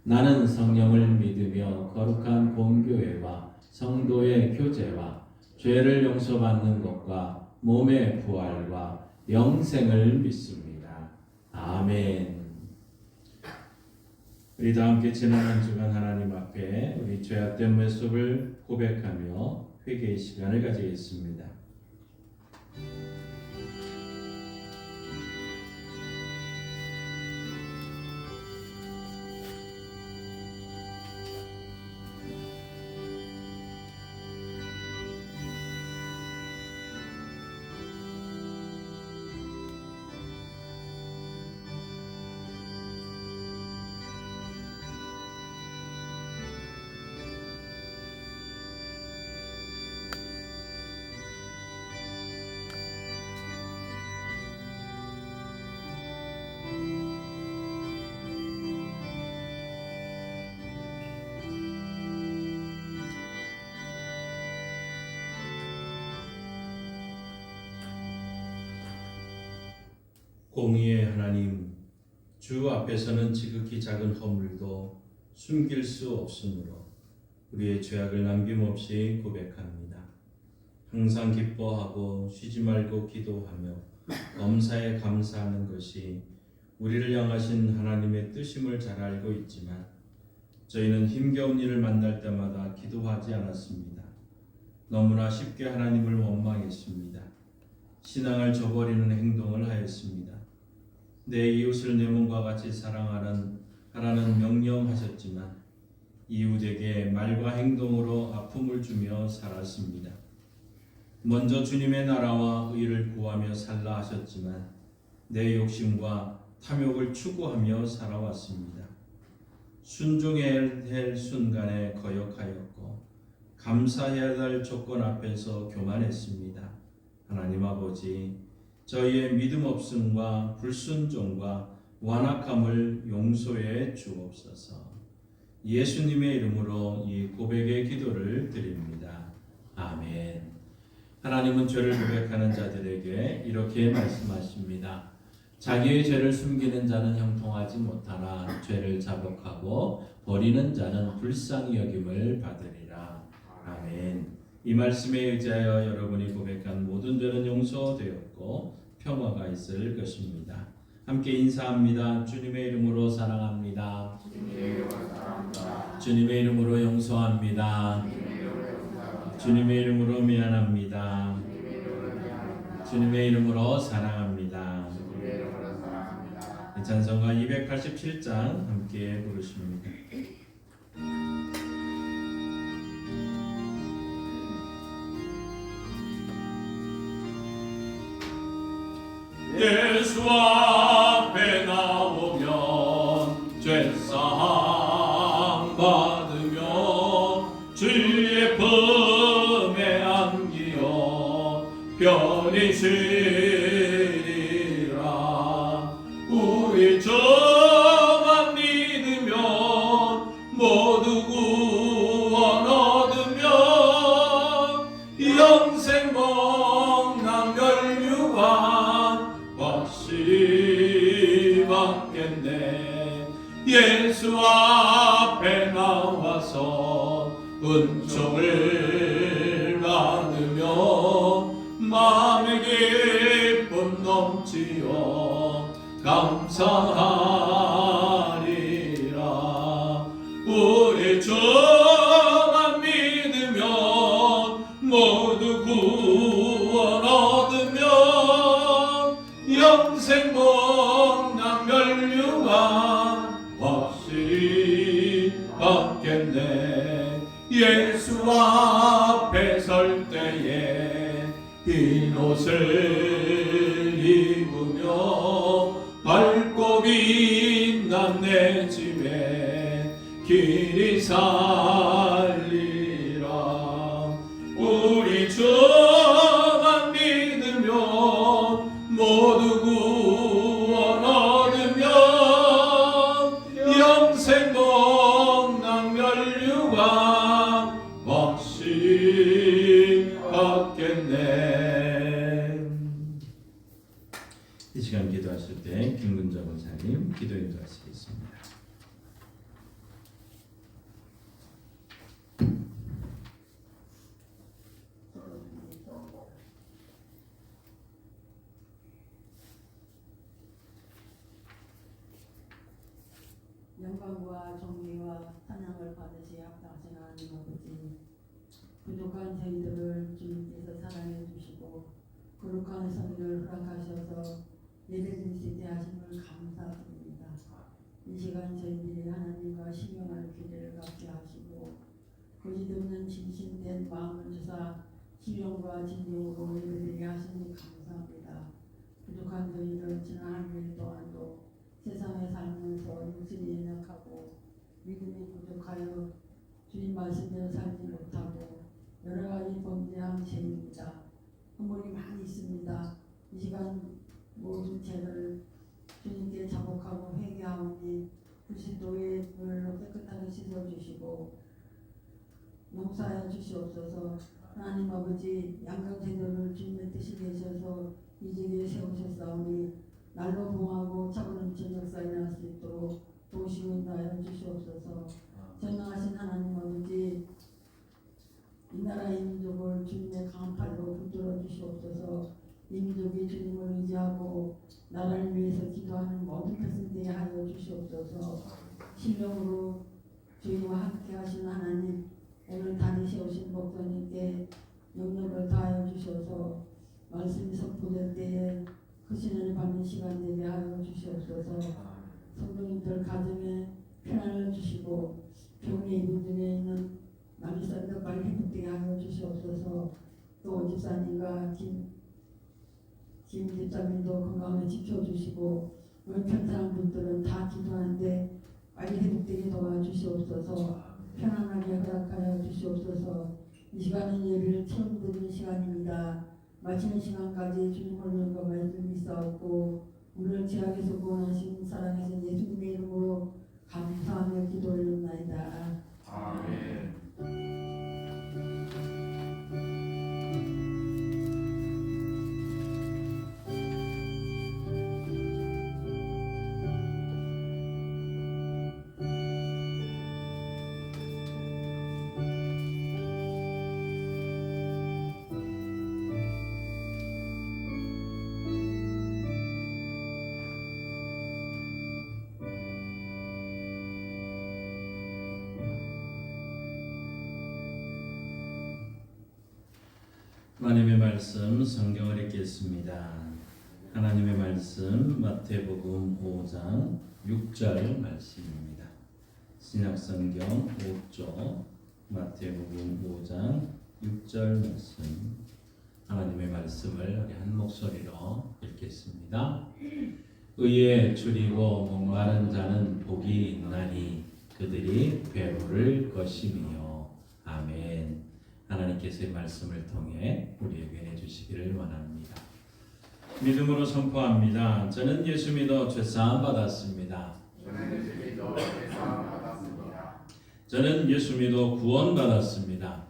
나는 성령을 믿으며 거룩한 공교회와 성도의 교제와 죄를 용서받는 것과 몸의 부활과 영생을 믿습니다. 아멘. 우리 다 함께 지난 한 주간 하나님 앞에 우리 죄악된 모습을 고백하며 회개의 시간을 가지겠습니다. 공의의 하나님, 주 앞에서는 지극히 작은 허물도 숨길 수 없으므로 우리의 죄악을 남김없이 고백합니다. 항상 기뻐하고 쉬지 말고 기도하며 범사에 감사하는 것이 우리를 향하신 하나님의 뜻임을 잘 알고 있지만 저희는 힘겨운 일을 만날 때마다 기도하지 않았습니다. 너무나 쉽게 하나님을 원망했습니다. 신앙을 저버리는 행동을 하였습니다. 내 이웃을 내 몸과 같이 사랑하라는 명령하셨지만 이웃에게 말과 행동으로 아픔을 주며 살았습니다. 먼저 주님의 나라와 의를 구하며 살라 하셨지만 내 욕심과 탐욕을 추구하며 살아왔습니다. 순종해야 할 순간에 거역하였고 감사해야 할 조건 앞에서 교만했습니다. 하나님 아버지, 저희의 믿음 없음과 불순종과 완악함을 용서해 주옵소서. 예수님의 이름으로 이 고백의 기도를 드립니다. 아멘. 하나님은 죄를 고백하는 자들에게 이렇게 말씀하십니다. 자기의 죄를 숨기는 자는 형통하지 못하나 죄를 자복하고 버리는 자는 불쌍히 여김을 받으리라. 아멘. 이 말씀에 의지하여 여러분이 고백한 모든 죄는 용서되었고 평화가 있을 것입니다. 함께 인사합니다. 주님의 이름으로 사랑합니다. 주님의 이름으로 용서합니다. 주님의 이름으로 미안합니다. 주님의 이름으로 사랑합니다. 찬송가 287장 함께 부르십니다. 예수 앞에 나오면 죄사함 받으며 주의 품에 안기어 편히 쉬리라. 우리 저만 믿으면 모두 구원 얻으며 영생 복락 멸류관 확실히 받겠네. 예수 앞에 나와서 은총을 받으며 마음의 기쁨 넘치어 감사하리라. 우리 주만 믿으면 모두 구원 얻으며 영생 복락 멸류관 확실히 받겠네. 예수 앞에 설 때에 흰 옷을 입으며 밝고 빛난 내 집에 길이 살리라. 우리 주만 믿으면 모두 구원 얻으며 영생 복락 멸류관 확실히 받겠네. 이 시간 기도하실 때 김근자 권사님 목사님 기도 인도하시겠습니다. 영광과 존귀와 찬양을 받으시 합당하신 하나님 아버지, 부족한 저희들을 주님께서 사랑해 주시고 거룩한 성의를 허락하셔서 예배드릴 수 있게 하심을 감사드립니다. 이 시간 저희들이 하나님과 신령할 기회를 갖게 하시고 거짓없는 진심된 마음을 주사 신령과 진정으로 예배드리게 하시니 감사합니다. 부족한 저희들 지난 한 일 동안도 세상에 살면서 육신이 연약하고 믿음이 부족하여 주님 말씀대로 살지 못하고 여러 가지 범죄한 죄입니다. 허물이 많이 있습니다. 이 시간 모든 죄를 주님께 자복하고 회개하오니 그리스도의 물로 깨끗하게 씻어주시고 용서하여 주시옵소서. 하나님 아버지, 양강제도를 주님의 뜻이 되셔서 이 지경에 세우셨사오니 날로 봉하고 차고넘친 역사에 날 수 있도록 도우시고 인도하여 주시옵소서. 전능하신 하나님 아버지, 이 나라의 민족을 주님의 강한 팔로 붙들어 주시옵소서. 이 민족이 주님을 의지하고 나라를 위해서 기도하는 모든 백성 되게 하여 주시옵소서. 신령으로 주님과 함께 하신 하나님, 오늘 다니셔오신 목사님께 영역을 다하여 주셔서 말씀이 선포될 때에 크신 은혜 받는 시간 되게 하여 주시옵소서. 성도님들 가정에 평안을 주시고 병에 입은 중에 있는 남이 싼데 빨리 행복되게 하여 주시옵소서. 또 집사님과 김 집사님도 건강을 지켜주시고 오늘 편찮은 분들은 다 기도하는데 빨리 회복되게 도와주시옵소서. 편안하게 허락하여 주시옵소서. 이 시간은 예배를 처음 드리는 시간입니다. 마치는 시간까지 주님을 영광할 줄 믿사옵고 우리를 죄악에서 구원하신 사랑하신 예수님의 이름으로 감사하며 기도 올렸나이다. 아멘. 하나님의 말씀 성경을 읽겠습니다. 하나님의 말씀 마태복음 5장 6절 말씀입니다. 신약성경 5조 마태복음 5장 6절 말씀, 하나님의 말씀을 우리 한 목소리로 읽겠습니다. 의에 줄이고 목마른 자는 복이 있나니 그들이 배부를 것이며. 아멘. 하나님께서의 말씀을 통해 우리에게 내주시기를 원합니다. 믿음으로 선포합니다. 저는 예수 믿어 죄사함 받았습니다. 저는 예수 믿어 구원 받았습니다.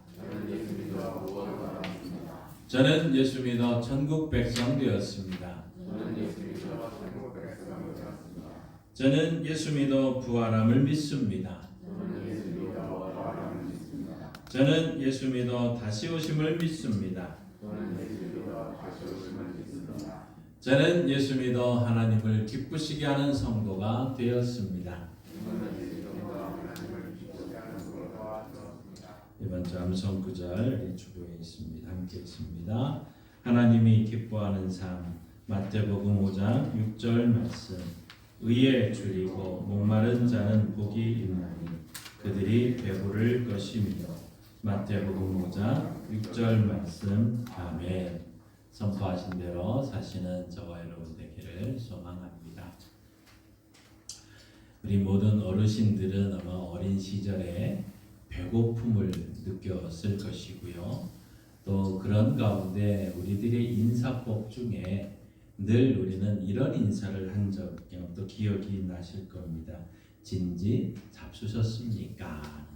저는 예수 믿어 천국 백성 되었습니다. 저는 예수 믿어 부활함을 믿습니다. 저는 예수 믿어 다시 오심을 믿습니다. 저는 예수 믿어 하나님을 기쁘시게 하는 성도가 되었습니다. 이번 주 암송 구절 주보에 있습니다. 함께 있습니다. 하나님이 기뻐하는 삶, 마태복음 5장 6절 말씀. 의에 줄이고 목마른 자는 복이 있나니 그들이 배부를 것이며. 마태복음 5장 6절 말씀. 아멘. 선포하신 대로 사시는 저와 여러분 되기를 소망합니다. 우리 모든 어르신들은 아마 어린 시절에 배고픔을 느꼈을 것이고요. 또 그런 가운데 우리들의 인사법 중에 늘 우리는 이런 인사를 한 적도 기억이 나실 겁니다. 진지 잡수셨습니까?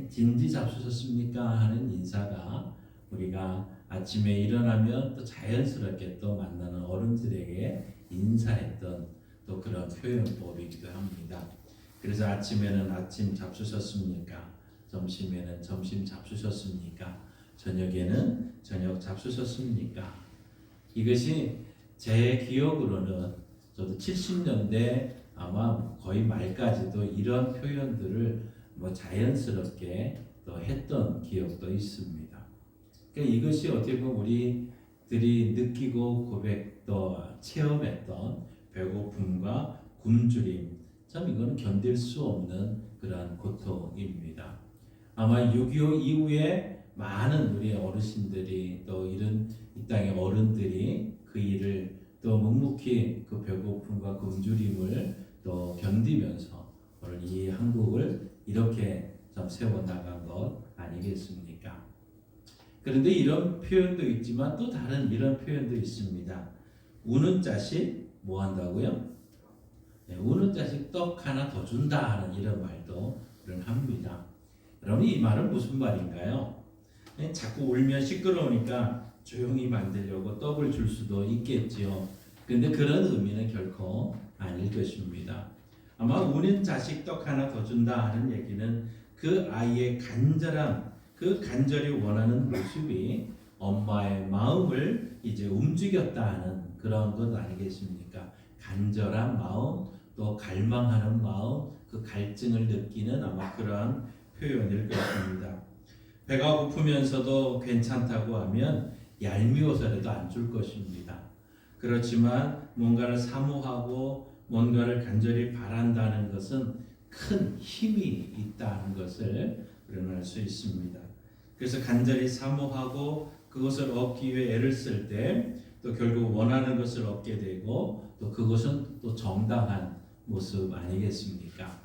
진지 잡수셨습니까? 하는 인사가 우리가 아침에 일어나면 또 자연스럽게 또 만나는 어른들에게 인사했던 또 그런 표현법이기도 합니다. 그래서 아침에는 아침 잡수셨습니까? 점심에는 점심 잡수셨습니까? 저녁에는 저녁 잡수셨습니까? 이것이 제 기억으로는 저도 70년대 아마 거의 말까지도 이런 표현들을 자연스럽게 또 했던 기억도 있습니다. 그러니까 이것이 어떻게 보면 우리들이 느끼고 고백 또 체험했던 배고픔과 굶주림, 참 이거는 견딜 수 없는 그러한 고통입니다. 아마 6.25 이후에 많은 우리 어르신들이 또 이런 이 땅의 어른들이 그 일을 또 묵묵히 그 배고픔과 굶주림을 또 견디면서 오늘 이 한국을 이렇게 좀 세워나간 것 아니겠습니까? 그런데 이런 표현도 있지만 또 다른 이런 표현도 있습니다. 우는 자식 뭐 한다고요? 네, 우는 자식 떡 하나 더 준다 하는 이런 말도 합니다. 여러분 이 말은 무슨 말인가요? 자꾸 울면 시끄러우니까 조용히 만들려고 떡을 줄 수도 있겠지요. 그런데 그런 의미는 결코 아닐 것입니다. 아마 우는 자식 떡 하나 더 준다 하는 얘기는 그 아이의 간절함, 그 간절히 원하는 모습이 엄마의 마음을 이제 움직였다 하는 그런 것 아니겠습니까? 간절한 마음, 또 갈망하는 마음, 그 갈증을 느끼는 아마 그러한 표현일 것입니다. 배가 고프면서도 괜찮다고 하면 얄미워서라도 안 줄 것입니다. 그렇지만 뭔가를 사모하고 뭔가를 간절히 바란다는 것은 큰 힘이 있다는 것을 우리는 알 수 있습니다. 그래서 간절히 사모하고 그것을 얻기 위해 애를 쓸 때 또 결국 원하는 것을 얻게 되고 또 그것은 또 정당한 모습 아니겠습니까?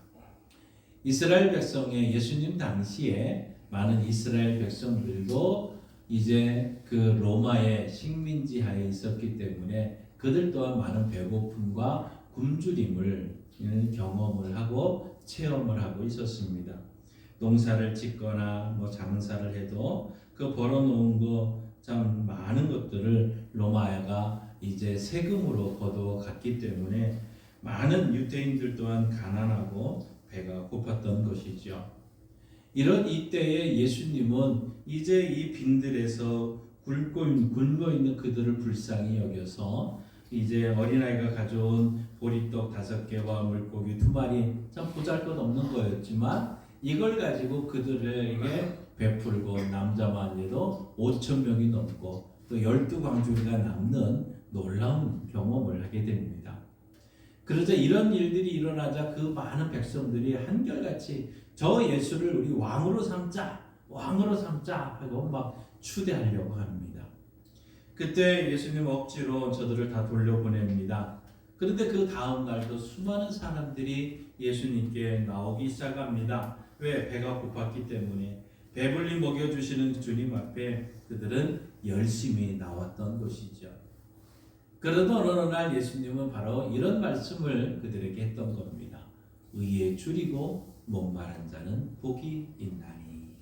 이스라엘 백성의 예수님 당시에 많은 이스라엘 백성들도 이제 그 로마의 식민지하에 있었기 때문에 그들 또한 많은 배고픔과 굶주림을 경험을 하고 체험을 하고 있었습니다. 농사를 짓거나 장사를 해도 그 벌어놓은 거 참 많은 것들을 로마가 이제 세금으로 거둬갔기 때문에 많은 유대인들 또한 가난하고 배가 고팠던 것이죠. 이런 이때에 예수님은 이제 이 빈들에서 굶고 있는 그들을 불쌍히 여겨서 이제 어린아이가 가져온 보리떡 5개와 물고기 2마리 참 보잘것없는 거였지만 이걸 가지고 그들에게 베풀고 남자만 해도 5,000명이 넘고 또 12광주리가 남는 놀라운 경험을 하게 됩니다. 그러자 이런 일들이 일어나자 그 많은 백성들이 한결같이 저 예수를 우리 왕으로 삼자 하고 막 추대하려고 합니다. 그때 예수님 억지로 저들을 다 돌려보냅니다. 그런데 그 다음 날도 수많은 사람들이 예수님께 나오기 시작합니다. 왜? 배가 고팠기 때문에. 배불리 먹여주시는 주님 앞에 그들은 열심히 나왔던 것이죠. 그러던 어느 날 예수님은 바로 이런 말씀을 그들에게 했던 겁니다. 의에 줄이고 목마른 자는 복이 있나니.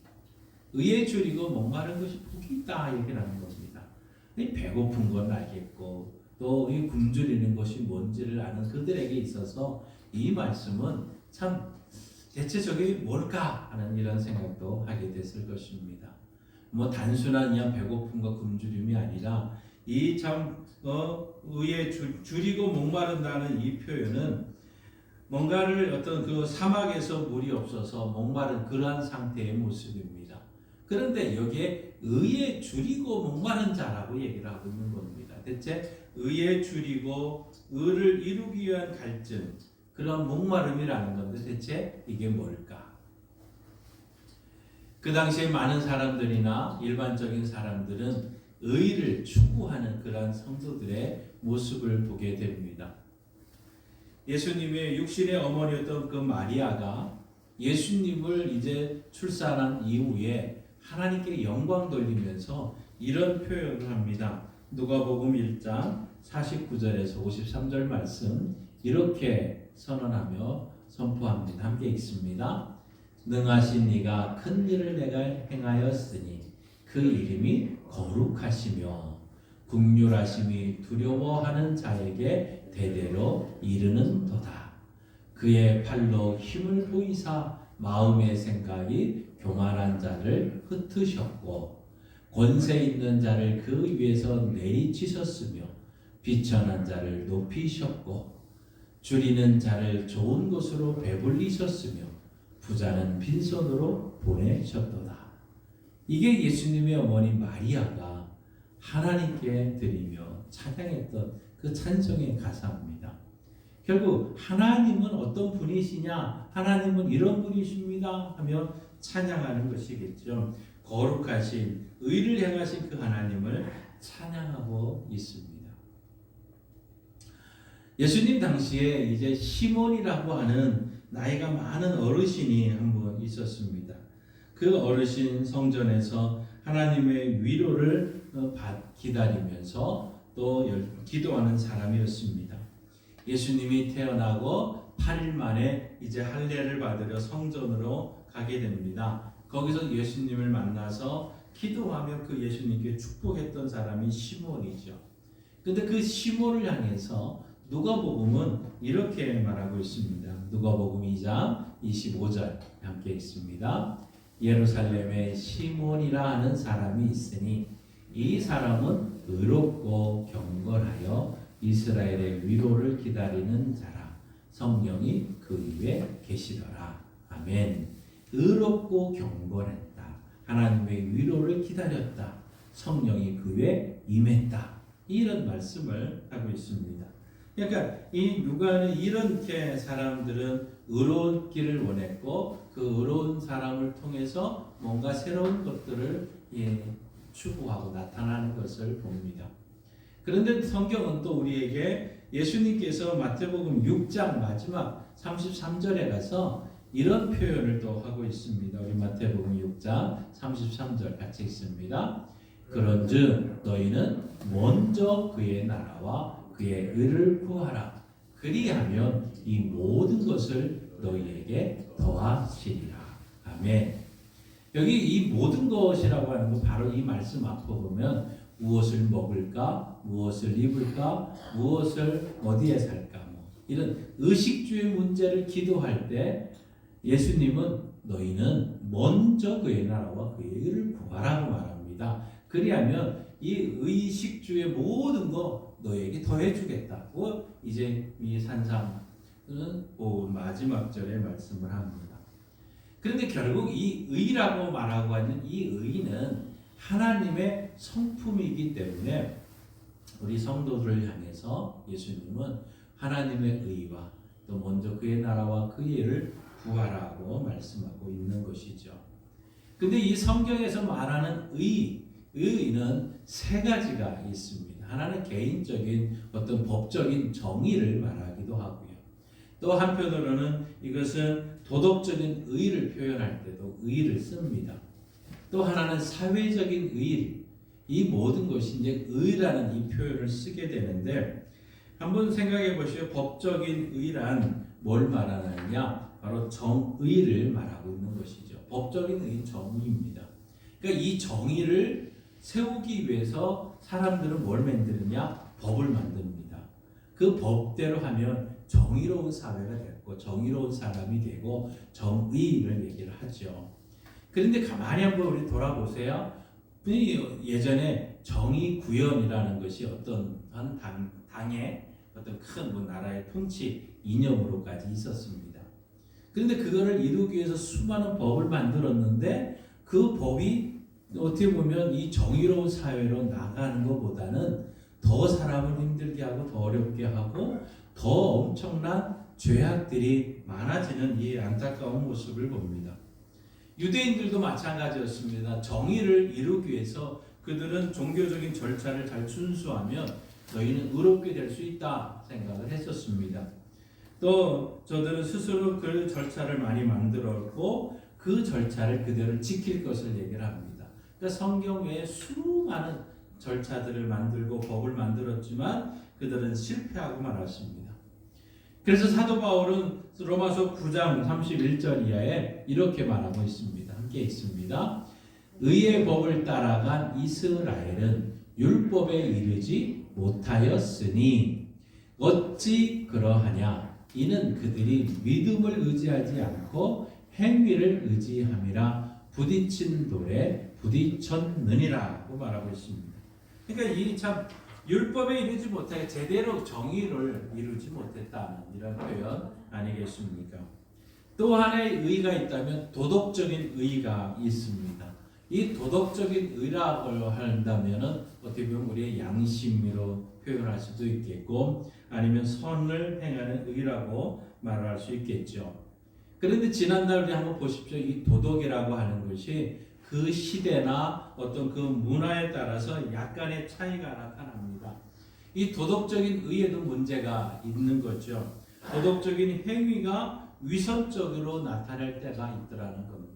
의에 줄이고 목마른 것이 복이 있다 얘기를 하는 겁니다. 배고픈 건 알겠고 또 이 굶주리는 것이 뭔지를 아는 그들에게 있어서 이 말씀은 참 대체 저게 뭘까 하는 이런 생각도 하게 됐을 것입니다. 단순한 그냥 배고픔과 굶주림이 아니라 이 참 의에 줄이고 목마른다는 이 표현은 뭔가를 어떤 그 사막에서 물이 없어서 목마른 그러한 상태의 모습입니다. 그런데 여기에 의에 줄이고 목마른 자라고 얘기를 하고 있는 겁니다. 대체 의에 줄이고 의를 이루기 위한 갈증, 그런 목마름이라는 건데 대체 이게 뭘까? 그 당시에 많은 사람들이나 일반적인 사람들은 의를 추구하는 그러한 성도들의 모습을 보게 됩니다. 예수님의 육신의 어머니였던 그 마리아가 예수님을 이제 출산한 이후에 하나님께 영광 돌리면서 이런 표현을 합니다. 누가복음 1장 49절에서 53절 말씀 이렇게 선언하며 선포합니다. 함께 읽습니다. 능하신 이가 큰 일을 내가 행하였으니 그 이름이 거룩하시며 긍휼하심이 두려워하는 자에게 대대로 이르는도다. 그의 팔로 힘을 보이사 마음의 생각이 교만한 자를 흩으셨고 권세 있는 자를 그 위에서 내리치셨으며 비천한 자를 높이셨고 줄이는 자를 좋은 곳으로 배불리셨으며 부자는 빈손으로 보내셨도다. 이게 예수님의 어머니 마리아가 하나님께 드리며 찬양했던 그 찬송의 가사입니다. 결국 하나님은 어떤 분이시냐? 하나님은 이런 분이십니다 하며 찬양하는 것이겠죠. 거룩하신 의를 행하신 그 하나님을 찬양하고 있습니다. 예수님 당시에 이제 시몬이라고 하는 나이가 많은 어르신이 한 분 있었습니다. 그 어르신 성전에서 하나님의 위로를 기다리면서 또 기도하는 사람이었습니다. 예수님이 태어나고 8일 만에 이제 할례를 받으러 성전으로 가게 됩니다. 거기서 예수님을 만나서 기도하며 그 예수님께 축복했던 사람이 시몬이죠. 근데 그 시몬을 향해서 누가복음은 이렇게 말하고 있습니다. 누가복음 2장 25절 함께 있습니다. 예루살렘에 시몬이라 하는 사람이 있으니 이 사람은 의롭고 경건하여 이스라엘의 위로를 기다리는 자라. 성령이 그 위에 계시더라. 아멘. 의롭고 경건했다. 하나님의 위로를 기다렸다. 성령이 그 위에 임했다. 이런 말씀을 하고 있습니다. 그러니까 이 누가는 이렇게 사람들은 의로운 길을 원했고 그 의로운 사람을 통해서 뭔가 새로운 것들을 추구하고 나타나는 것을 봅니다. 그런데 성경은 또 우리에게 예수님께서 마태복음 6장 마지막 33절에 가서 이런 표현을 또 하고 있습니다. 우리 마태복음 6장 33절 같이 읽습니다. 그런즉 너희는 먼저 그의 나라와 그의 의를 구하라. 그리하면 이 모든 것을 너희에게 더하시리라. 아멘. 여기 이 모든 것이라고 하는 거 바로 이 말씀 앞에 보면 무엇을 먹을까, 무엇을 입을까, 무엇을 어디에 살까, 이런 의식주의 문제를 기도할 때 예수님은 너희는 먼저 그의 나라와 그의 의를 구하라고 말합니다. 그리하면 이 의식주의 모든 거 너에게 더해주겠다고 이제 이 산상은 마지막 절에 말씀을 합니다. 그런데 결국 이 의라고 말하고 하는 이 의는 하나님의 성품이기 때문에 우리 성도들을 향해서 예수님은 하나님의 의와 또 먼저 그의 나라와 그의 의를 구하라고 말씀하고 있는 것이죠. 근데 이 성경에서 말하는 의는 세 가지가 있습니다. 하나는 개인적인 어떤 법적인 정의를 말하기도 하고요. 또 한편으로는 이것은 도덕적인 의를 표현할 때도 의를 씁니다. 또 하나는 사회적인 의, 이 모든 것이 이제 의라는 이 표현을 쓰게 되는데 한번 생각해 보시오. 법적인 의란 뭘 말하느냐? 바로 정의를 말하고 있는 것이죠. 법적인 의 정의입니다. 그러니까 이 정의를 세우기 위해서 사람들은 뭘 만드느냐? 법을 만듭니다. 그 법대로 하면 정의로운 사회가 됐고 정의로운 사람이 되고 정의를 얘기를 하죠. 그런데 가만히 한번 우리 돌아보세요. 예전에 정의구현이라는 것이 어떤 한 당의 어떤 큰 나라의 통치 이념으로까지 있었습니다. 그런데 그거를 이루기 위해서 수많은 법을 만들었는데 그 법이 어떻게 보면 이 정의로운 사회로 나가는 것보다는 더 사람을 힘들게 하고 더 어렵게 하고 더 엄청난 죄악들이 많아지는 이 안타까운 모습을 봅니다. 유대인들도 마찬가지였습니다. 정의를 이루기 위해서 그들은 종교적인 절차를 잘 준수하면 너희는 의롭게 될 수 있다 생각을 했었습니다. 또 저들은 스스로 그 절차를 많이 만들었고 그 절차를 그대로 지킬 것을 얘기를 합니다. 그러니까 성경 외에 수많은 절차들을 만들고 법을 만들었지만 그들은 실패하고 말았습니다. 그래서 사도 바울은 로마서 9장 31절 이하에 이렇게 말하고 있습니다. 함께 있습니다. 의의 법을 따라간 이스라엘은 율법에 이르지 못하였으니 어찌 그러하냐? 이는 그들이 믿음을 의지하지 않고 행위를 의지함이라 부딪힌 돌에 부딪혔느니라고 말하고 있습니다. 그러니까 이 참 율법에 이르지 못하게 제대로 정의를 이루지 못했다는 이런 표현 아니겠습니까? 또 하나의 의가 있다면 도덕적인 의가 있습니다. 이 도덕적인 의라고 한다면은 어떻게 보면 우리의 양심으로 표현할 수도 있겠고 아니면 선을 행하는 의라고 말할 수 있겠죠. 그런데 지난달 우리 한번 보십시오. 이 도덕이라고 하는 것이 그 시대나 어떤 그 문화에 따라서 약간의 차이가 나타납니다. 이 도덕적인 의에도 문제가 있는 거죠. 도덕적인 행위가 위선적으로 나타날 때가 있더라는 겁니다.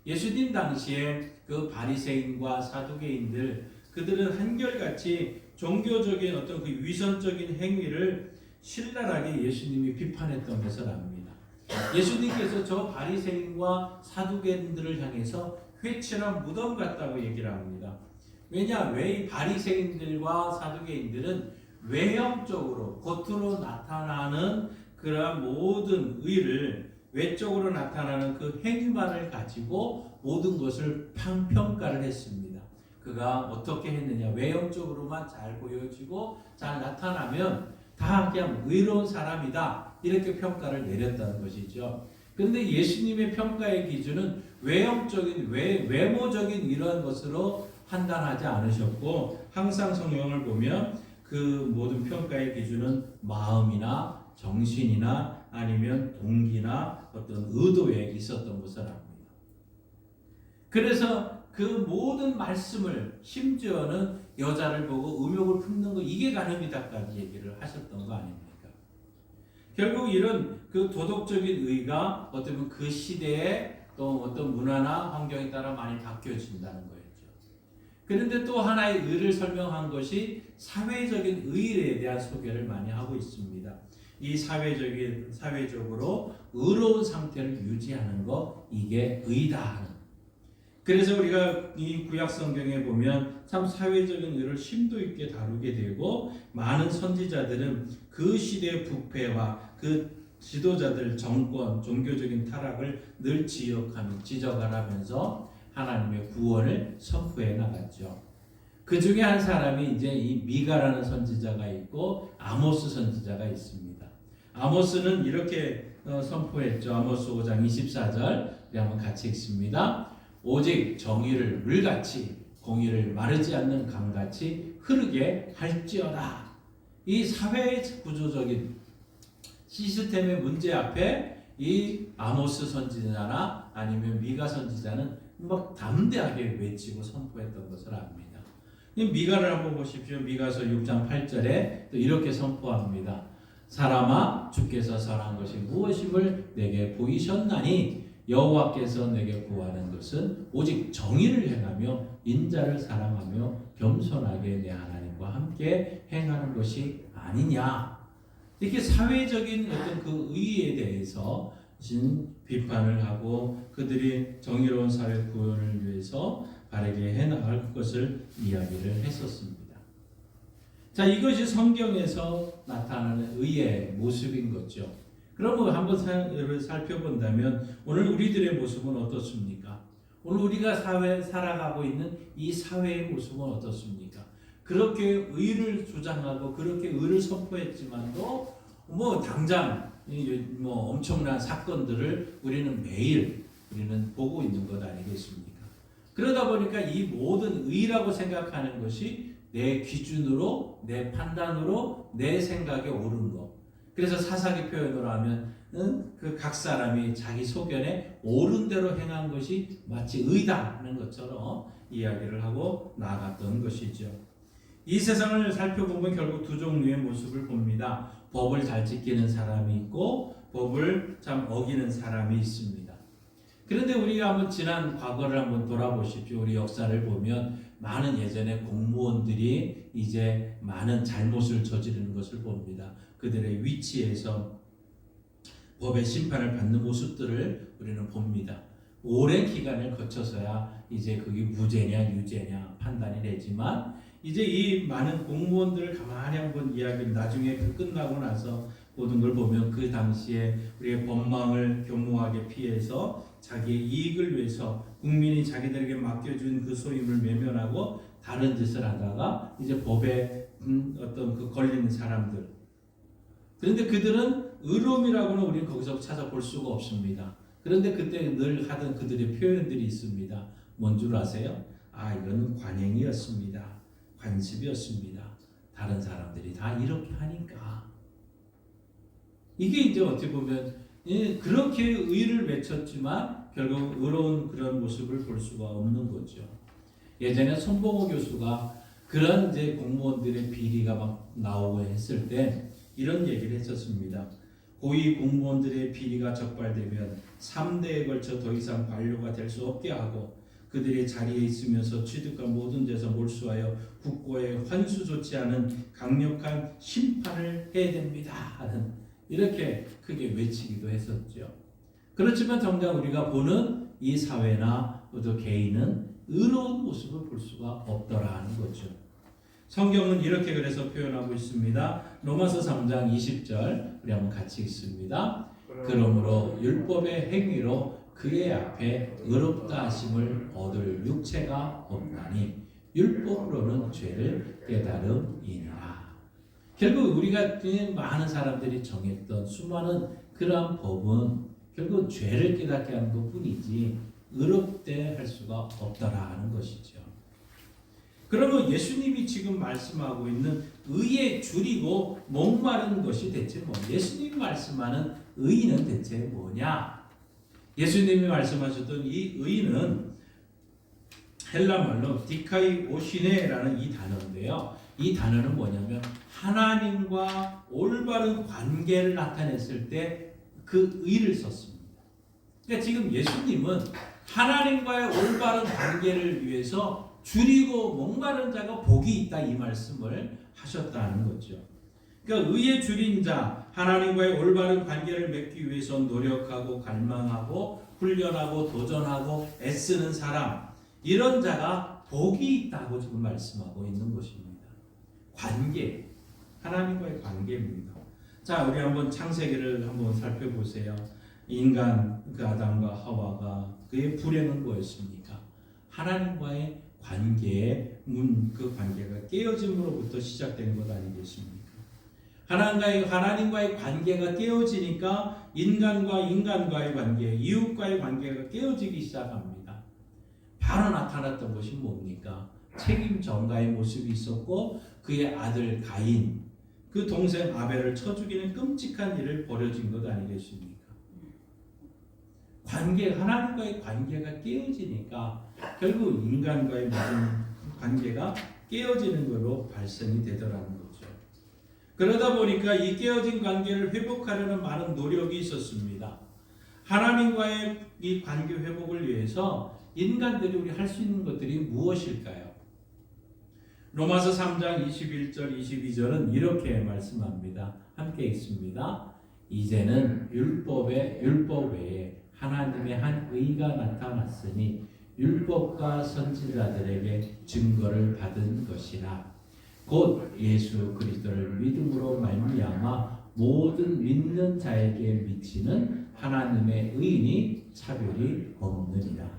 예수님 당시에 그 바리새인과 사두개인들 그들은 한결같이 종교적인 어떤 그 위선적인 행위를 신랄하게 예수님이 비판했던 것을 압니다. 예수님께서 저 바리새인과 사두개인들을 향해서 회칠한 무덤 같다고 얘기를 합니다. 왜냐? 왜 이 바리새인들과 사두개인들은 외형적으로 겉으로 나타나는 그러한 모든 의를 외적으로 나타나는 그 행위만을 가지고 모든 것을 평가를 했습니다. 그가 어떻게 했느냐? 외형적으로만 잘 보여지고 잘 나타나면 다 그냥 의로운 사람이다 이렇게 평가를 내렸다는 것이죠. 그런데 예수님의 평가의 기준은 외형적인 외모적인 이러한 것으로 판단하지 않으셨고 항상 성경을 보면 그 모든 평가의 기준은 마음이나 정신이나 아니면 동기나 어떤 의도에 있었던 것을 압니다. 그래서 그 모든 말씀을 심지어는 여자를 보고 음욕을 품는 거 이게 간음이다까지 얘기를 하셨던 거 아닙니까? 결국 이런 그 도덕적인 의가 어쩌면 그 시대에 또 어떤 문화나 환경에 따라 많이 바뀌어진다는 거였죠. 그런데 또 하나의 의를 설명한 것이 사회적인 의에 대한 소개를 많이 하고 있습니다. 이 사회적으로 의로운 상태를 유지하는 거 이게 의다 하는. 그래서 우리가 이 구약 성경에 보면 참 사회적인 의를 심도 있게 다루게 되고 많은 선지자들은 그 시대의 부패와 그 지도자들 정권 종교적인 타락을 늘 지적하면서 하나님의 구원을 선포해 나갔죠. 그 중에 한 사람이 이제 이 미가라는 선지자가 있고 아모스 선지자가 있습니다. 아모스는 이렇게 선포했죠. 아모스 5장 24절 우리 한번 같이 읽습니다. 오직 정의를 물같이 공의를 마르지 않는 강같이 흐르게 할지어다. 이 사회 구조적인 시스템의 문제 앞에 이 아모스 선지자나 아니면 미가 선지자는 막 담대하게 외치고 선포했던 것을 압니다. 미가를 한번 보십시오. 미가서 6장 8절에 또 이렇게 선포합니다. 사람아 주께서 선한 것이 무엇임을 내게 보이셨나니 여호와께서 내게 구하는 것은 오직 정의를 행하며 인자를 사랑하며 겸손하게 내 하나님과 함께 행하는 것이 아니냐. 이렇게 사회적인 어떤 그 의의에 대해서 비판을 하고 그들이 정의로운 사회 구현을 위해서 바르게 해나갈 것을 이야기를 했었습니다. 자, 이것이 성경에서 나타나는 의의 모습인 거죠. 그러면 한번 살펴본다면 오늘 우리들의 모습은 어떻습니까? 오늘 우리가 살아가고 있는 이 사회의 모습은 어떻습니까? 그렇게 의를 주장하고 그렇게 의를 선포했지만도 뭐 당장 뭐 엄청난 사건들을 우리는 매일 보고 있는 것 아니겠습니까? 그러다 보니까 이 모든 의라고 생각하는 것이 내 기준으로, 내 판단으로, 내 생각에 옳은 것. 그래서 사사기 표현으로 하면 그 각 사람이 자기 소견에 옳은 대로 행한 것이 마치 의다 하는 것처럼 이야기를 하고 나아갔던 것이죠. 이 세상을 살펴보면 결국 두 종류의 모습을 봅니다. 법을 잘 지키는 사람이 있고 법을 참 어기는 사람이 있습니다. 그런데 우리가 한번 지난 과거를 한번 돌아보십시오. 우리 역사를 보면 많은 예전에 공무원들이 이제 많은 잘못을 저지르는 것을 봅니다. 그들의 위치에서 법의 심판을 받는 모습들을 우리는 봅니다. 오랜 기간을 거쳐서야 이제 그게 무죄냐 유죄냐 판단이 되지만 이제 이 많은 공무원들을 가만히 한번 이야기를 나중에 그 끝나고 나서 모든 걸 보면 그 당시에 우리의 법망을 교묘하게 피해서 자기의 이익을 위해서 국민이 자기들에게 맡겨준 그 소임을 외면하고 다른 짓을 하다가 이제 법에 어떤 그 걸리는 사람들. 그런데 그들은 의로움이라고는 우리는 거기서 찾아볼 수가 없습니다. 그런데 그때 늘 하던 그들의 표현들이 있습니다. 뭔 줄 아세요? 아, 이건 관행이었습니다. 관습이었습니다. 다른 사람들이 다 이렇게 하니까. 이게 이제 어떻게 보면 그렇게 의를 외쳤지만 결국 의로운 그런 모습을 볼 수가 없는 거죠. 예전에 손봉호 교수가 그런 이제 공무원들의 비리가 막 나오고 했을 때 이런 얘기를 했었습니다. 고위 공무원들의 비리가 적발되면 3대에 걸쳐 더 이상 관료가 될 수 없게 하고 그들이 자리에 있으면서 취득한 모든 데서 몰수하여 국고에 환수 좋지 않은 강력한 심판을 해야 됩니다 하는 이렇게 크게 외치기도 했었죠. 그렇지만 정작 우리가 보는 이 사회나 또 개인은 의로운 모습을 볼 수가 없더라 하는 거죠. 성경은 이렇게 그래서 표현하고 있습니다. 로마서 3장 20절 우리 한번 같이 읽습니다. 그러므로 율법의 행위로 그의 앞에 의롭다 하심을 얻을 육체가 없나니 율법으로는 죄를 깨달음이니라. 결국 우리가 많은 사람들이 정했던 수많은 그러한 법은 결국 죄를 깨닫게 하는 것뿐이지 의롭게 할 수가 없더라 하는 것이죠. 그러면 예수님이 지금 말씀하고 있는 의에 줄이고 목마른 것이 대체 뭐? 예수님이 말씀하는 의는 대체 뭐냐? 예수님이 말씀하셨던 이 의는 헬라말로 디카이오시네라는 이 단어인데요. 이 단어는 뭐냐면 하나님과 올바른 관계를 나타냈을 때 그 의를 썼습니다. 그러니까 지금 예수님은 하나님과의 올바른 관계를 위해서 줄이고 목마른 자가 복이 있다 이 말씀을 하셨다는 거죠. 그러니까 의에 줄인 자, 하나님과의 올바른 관계를 맺기 위해서 노력하고 갈망하고 훈련하고 도전하고 애쓰는 사람, 이런 자가 복이 있다고 지금 말씀하고 있는 것입니다. 관계, 하나님과의 관계입니다. 자, 우리 한번 창세기를 한번 살펴보세요. 인간 그 아담과 하와가 그의 불행은 뭐였습니까? 하나님과의 관계의 그 관계가 깨어짐으로부터 시작된 것 아니겠습니까? 하나님과의 관계가 깨어지니까 인간과의 관계, 이웃과의 관계가 깨어지기 시작합니다. 바로 나타났던 것이 뭡니까? 책임 전가의 모습이 있었고 그의 아들 가인, 그 동생 아벨을 쳐 죽이는 끔찍한 일을 벌여진 것 아니겠습니까? 하나님과의 관계가 깨어지니까 결국 인간과의 모든 관계가 깨어지는 것으로 발생이 되더라는 거죠. 그러다 보니까 이 깨어진 관계를 회복하려는 많은 노력이 있었습니다. 하나님과의 이 관계 회복을 위해서 인간들이 우리 할 수 있는 것들이 무엇일까요? 로마서 3장 21절 22절은 이렇게 말씀합니다. 함께 읽습니다. 이제는 율법 외에 하나님의 한 의가 나타났으니 율법과 선지자들에게 증거를 받은 것이라. 곧 예수 그리스도를 믿음으로 말미암아 모든 믿는 자에게 미치는 하나님의 의인이 차별이 없느니라.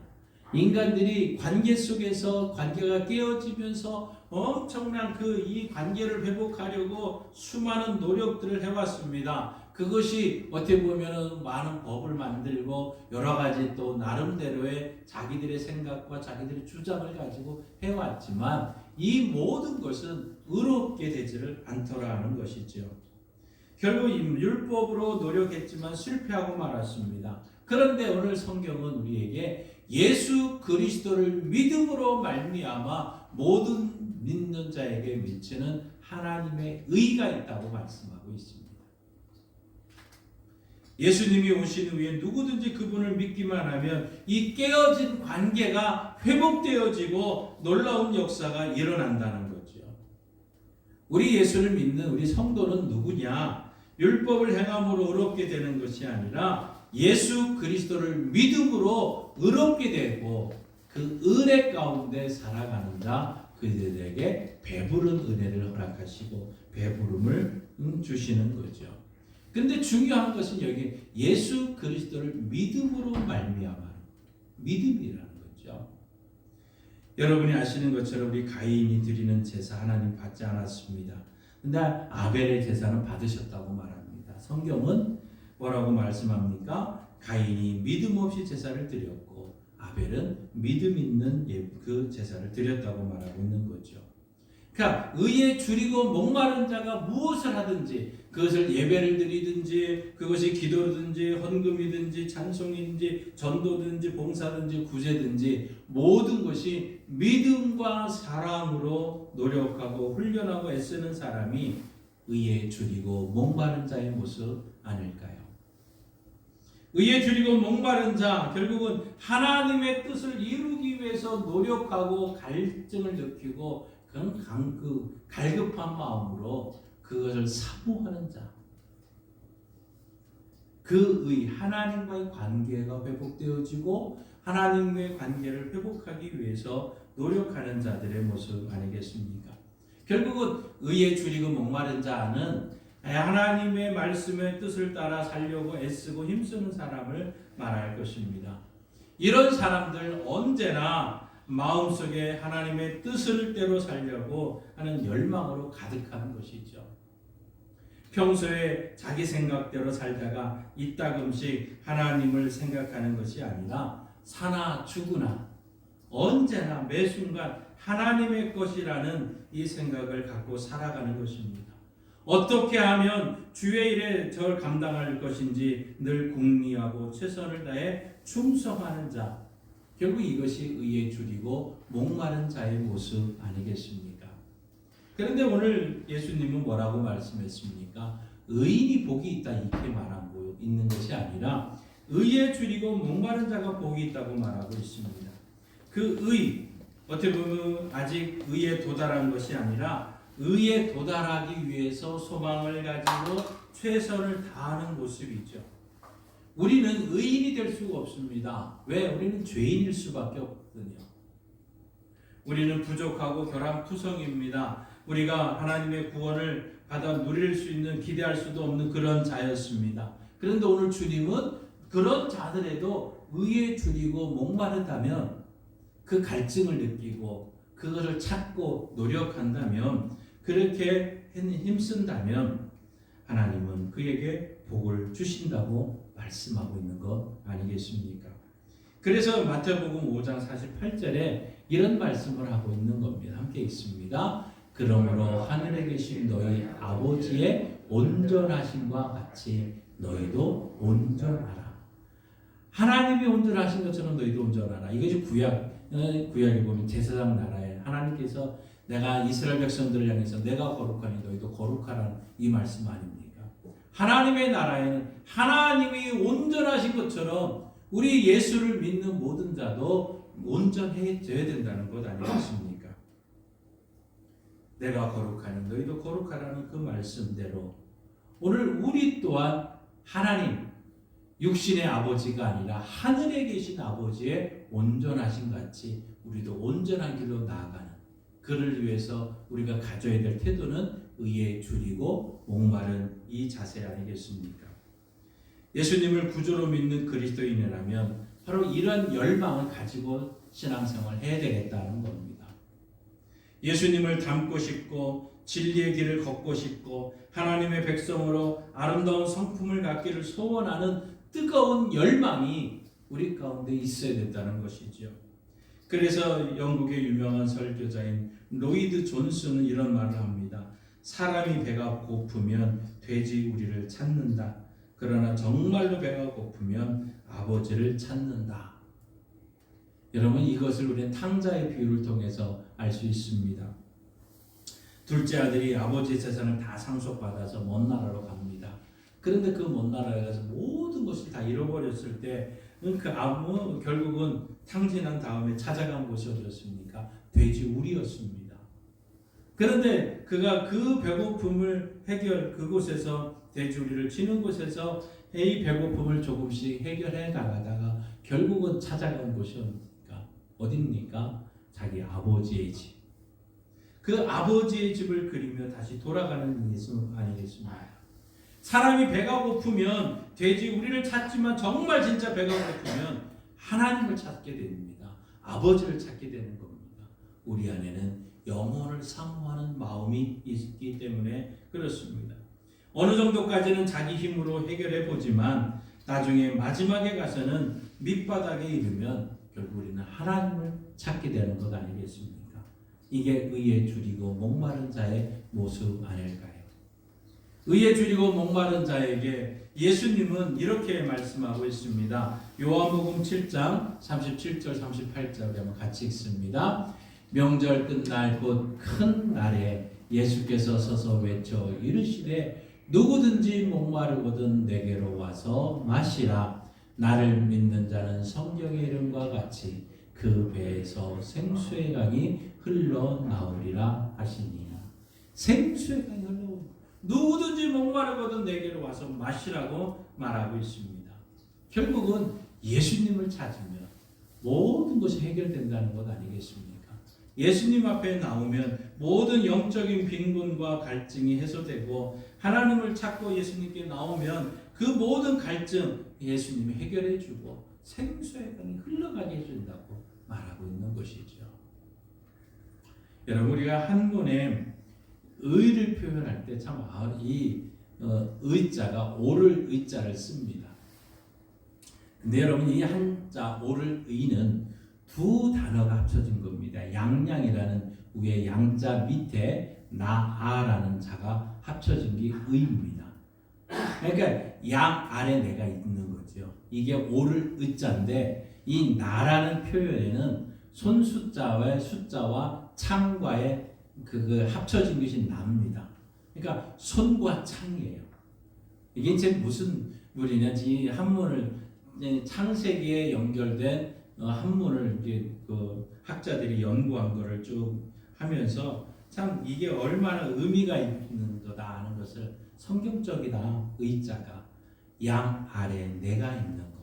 인간들이 관계 속에서 관계가 깨어지면서 엄청난 이 관계를 회복하려고 수많은 노력들을 해왔습니다. 그것이 어떻게 보면은 많은 법을 만들고 여러 가지 또 나름대로의 자기들의 생각과 자기들의 주장을 가지고 해왔지만 이 모든 것은 의롭게 되지를 않더라 하는 것이죠. 결국 율법으로 노력했지만 실패하고 말았습니다. 그런데 오늘 성경은 우리에게 예수 그리스도를 믿음으로 말미암아 모든 믿는 자에게 미치는 하나님의 의가 있다고 말씀하고 있습니다. 예수님이 오신 후에 누구든지 그분을 믿기만 하면 이 깨어진 관계가 회복되어지고 놀라운 역사가 일어난다는 거죠. 우리 예수를 믿는 우리 성도는 누구냐? 율법을 행함으로 의롭게 되는 것이 아니라 예수 그리스도를 믿음으로 의롭게 되고 그 은혜 가운데 살아가는 자, 그들에게 배부른 은혜를 허락하시고 배부름을 주시는 거죠. 근데 중요한 것은 여기 예수 그리스도를 믿음으로 말미암아 믿음이라는 거죠. 여러분이 아시는 것처럼 우리 가인이 드리는 제사 하나님 받지 않았습니다. 근데 아벨의 제사는 받으셨다고 말합니다. 성경은 뭐라고 말씀합니까? 가인이 믿음 없이 제사를 드렸고 아벨은 믿음 있는 그 제사를 드렸다고 말하고 있는 거죠. 그러니까 의에 줄이고 목마른 자가 무엇을 하든지 그것을 예배를 드리든지 그것이 기도든지 헌금이든지 찬송이든지 전도든지 봉사든지 구제든지 모든 것이 믿음과 사랑으로 노력하고 훈련하고 애쓰는 사람이 의에 줄이고 목마른 자의 모습 아닐까요? 의에 줄이고 목마른 자, 결국은 하나님의 뜻을 이루기 위해서 노력하고 갈증을 느끼고 그런 갈급한 마음으로 그것을 사모하는 자. 그 의 하나님과의 관계가 회복되어지고 하나님과의 관계를 회복하기 위해서 노력하는 자들의 모습 아니겠습니까? 결국은 의에 줄이고 목마른 자는 하나님의 말씀의 뜻을 따라 살려고 애쓰고 힘쓰는 사람을 말할 것입니다. 이런 사람들 언제나 마음속에 하나님의 뜻을 대로 살려고 하는 열망으로 가득한 것이죠. 평소에 자기 생각대로 살다가 이따금씩 하나님을 생각하는 것이 아니라 사나 죽으나 언제나 매 순간 하나님의 것이라는 이 생각을 갖고 살아가는 것입니다. 어떻게 하면 주의 일에 저를 감당할 것인지 늘 궁리하고 최선을 다해 충성하는 자, 결국 이것이 의에 줄이고 목마른 자의 모습 아니겠습니까? 그런데 오늘 예수님은 뭐라고 말씀했습니까? 의인이 복이 있다 이렇게 말하고 있는 것이 아니라 의에 줄이고 목마른 자가 복이 있다고 말하고 있습니다. 그 의, 어떻게 보면 아직 의에 도달한 것이 아니라 의에 도달하기 위해서 소망을 가지고 최선을 다하는 모습이죠. 우리는 의인이 될 수가 없습니다. 왜? 우리는 죄인일 수밖에 없거든요. 우리는 부족하고 결함투성입니다. 우리가 하나님의 구원을 받아 누릴 수 있는, 기대할 수도 없는 그런 자였습니다. 그런데 오늘 주님은 그런 자들에도 의에 줄이고 목마르다면 그 갈증을 느끼고 그것을 찾고 노력한다면 그렇게 힘쓴다면 하나님은 그에게 복을 주신다고 말씀하고 있는 것 아니겠습니까? 그래서 마태복음 5장 48절에 이런 말씀을 하고 있는 겁니다. 함께 있습니다. 그러므로 하늘에 계신 너희 아버지의 온전하심과 같이 너희도 온전하라. 하나님이 온전하신 것처럼 너희도 온전하라. 이것이 구약에 보면 제사장 나라에 하나님께서 내가 이스라엘 백성들을 향해서 내가 거룩하니 너희도 거룩하라는 이 말씀 아닙니까? 하나님의 나라에는 하나님이 온전하신 것처럼 우리 예수를 믿는 모든 자도 온전해져야 된다는 것 아니겠습니까? 내가 거룩하니 너희도 거룩하라는 그 말씀대로 오늘 우리 또한 하나님 육신의 아버지가 아니라 하늘에 계신 아버지의 온전하신 같이 우리도 온전한 길로 나아가는 그를 위해서 우리가 가져야 될 태도는 의에 줄이고 목마른 이 자세 아니겠습니까? 예수님을 구주로 믿는 그리스도인이라면 바로 이런 열망을 가지고 신앙생활을 해야 되겠다는 겁니다. 예수님을 닮고 싶고 진리의 길을 걷고 싶고 하나님의 백성으로 아름다운 성품을 갖기를 소원하는 뜨거운 열망이 우리 가운데 있어야 된다는 것이죠. 그래서 영국의 유명한 설교자인 로이드 존슨은 이런 말을 합니다. 사람이 배가 고프면 돼지우리를 찾는다. 그러나 정말로 배가 고프면 아버지를 찾는다. 여러분 이것을 우리는 탕자의 비유를 통해서 알 수 있습니다. 둘째 아들이 아버지의 재산을 다 상속받아서 먼 나라로 갑니다. 그런데 그 먼 나라에 가서 모든 것을 다 잃어버렸을 때 그 아무 결국은 탕진한 다음에 찾아간 곳이 어디였습니까? 돼지우리였습니다. 그런데 그가 그 배고픔을 그곳에서 돼지우리를 치는 곳에서 이 배고픔을 조금씩 해결해 나가다가 결국은 찾아간 곳이 어딥니까? 자기 아버지의 집. 그 아버지의 집을 그리며 다시 돌아가는 예수 아니겠습니까? 사람이 배가 고프면 돼지 우리를 찾지만 정말 진짜 배가 고프면 하나님을 찾게 됩니다. 아버지를 찾게 되는 겁니다. 우리 안에는 영혼을 사모하는 마음이 있기 때문에 그렇습니다. 어느 정도까지는 자기 힘으로 해결해 보지만 나중에 마지막에 가서는 밑바닥에 이르면 결국 우리는 하나님을 찾게 되는 것 아니겠습니까? 이게 의에 줄이고 목마른 자의 모습 아닐까요? 의에 줄이고 목마른 자에게 예수님은 이렇게 말씀하고 있습니다. 요한복음 7장 37절 38절 한번 같이 읽습니다. 명절 끝날 곧 큰 날에 예수께서 서서 외쳐 이르시되 누구든지 목마르거든 내게로 와서 마시라. 나를 믿는 자는 성경의 이름과 같이 그 배에서 생수의 강이 흘러나오리라 하시니. 생수의 강이 흘러나오리라. 누구든지 목마르거든 내게로 와서 마시라고 말하고 있습니다. 결국은 예수님을 찾으면 모든 것이 해결된다는 것 아니겠습니까? 예수님 앞에 나오면 모든 영적인 빈곤과 갈증이 해소되고 하나님을 찾고 예수님께 나오면 그 모든 갈증 예수님이 해결해 주고 생수의 강이 흘러가게 해준다고 말하고 있는 것이죠. 여러분 우리가 한문에 의를 표현할 때 참 이 의자가 오를 의자를 씁니다. 근데 여러분 이 한자 오를 의는 두 단어가 합쳐진 겁니다. 양양이라는 위에 양자 밑에 나아라는 자가 합쳐진 게 의입니다. 그러니까 양 아래 내가 있는 거죠. 이게 오를 의자인데 이 나라는 표현에는 손숫자와 숫자와 창과의 그 합쳐진 것이 나입니다. 그러니까 손과 창이에요. 이게 이제 무슨 물이냐? 이 한문을 창세기에 연결된 한문을 이제 그 학자들이 연구한 거를 쭉 하면서 참 이게 얼마나 의미가 있는 거다 하는 것을 성경적이다. 의자가 양 아래 내가 있는 거.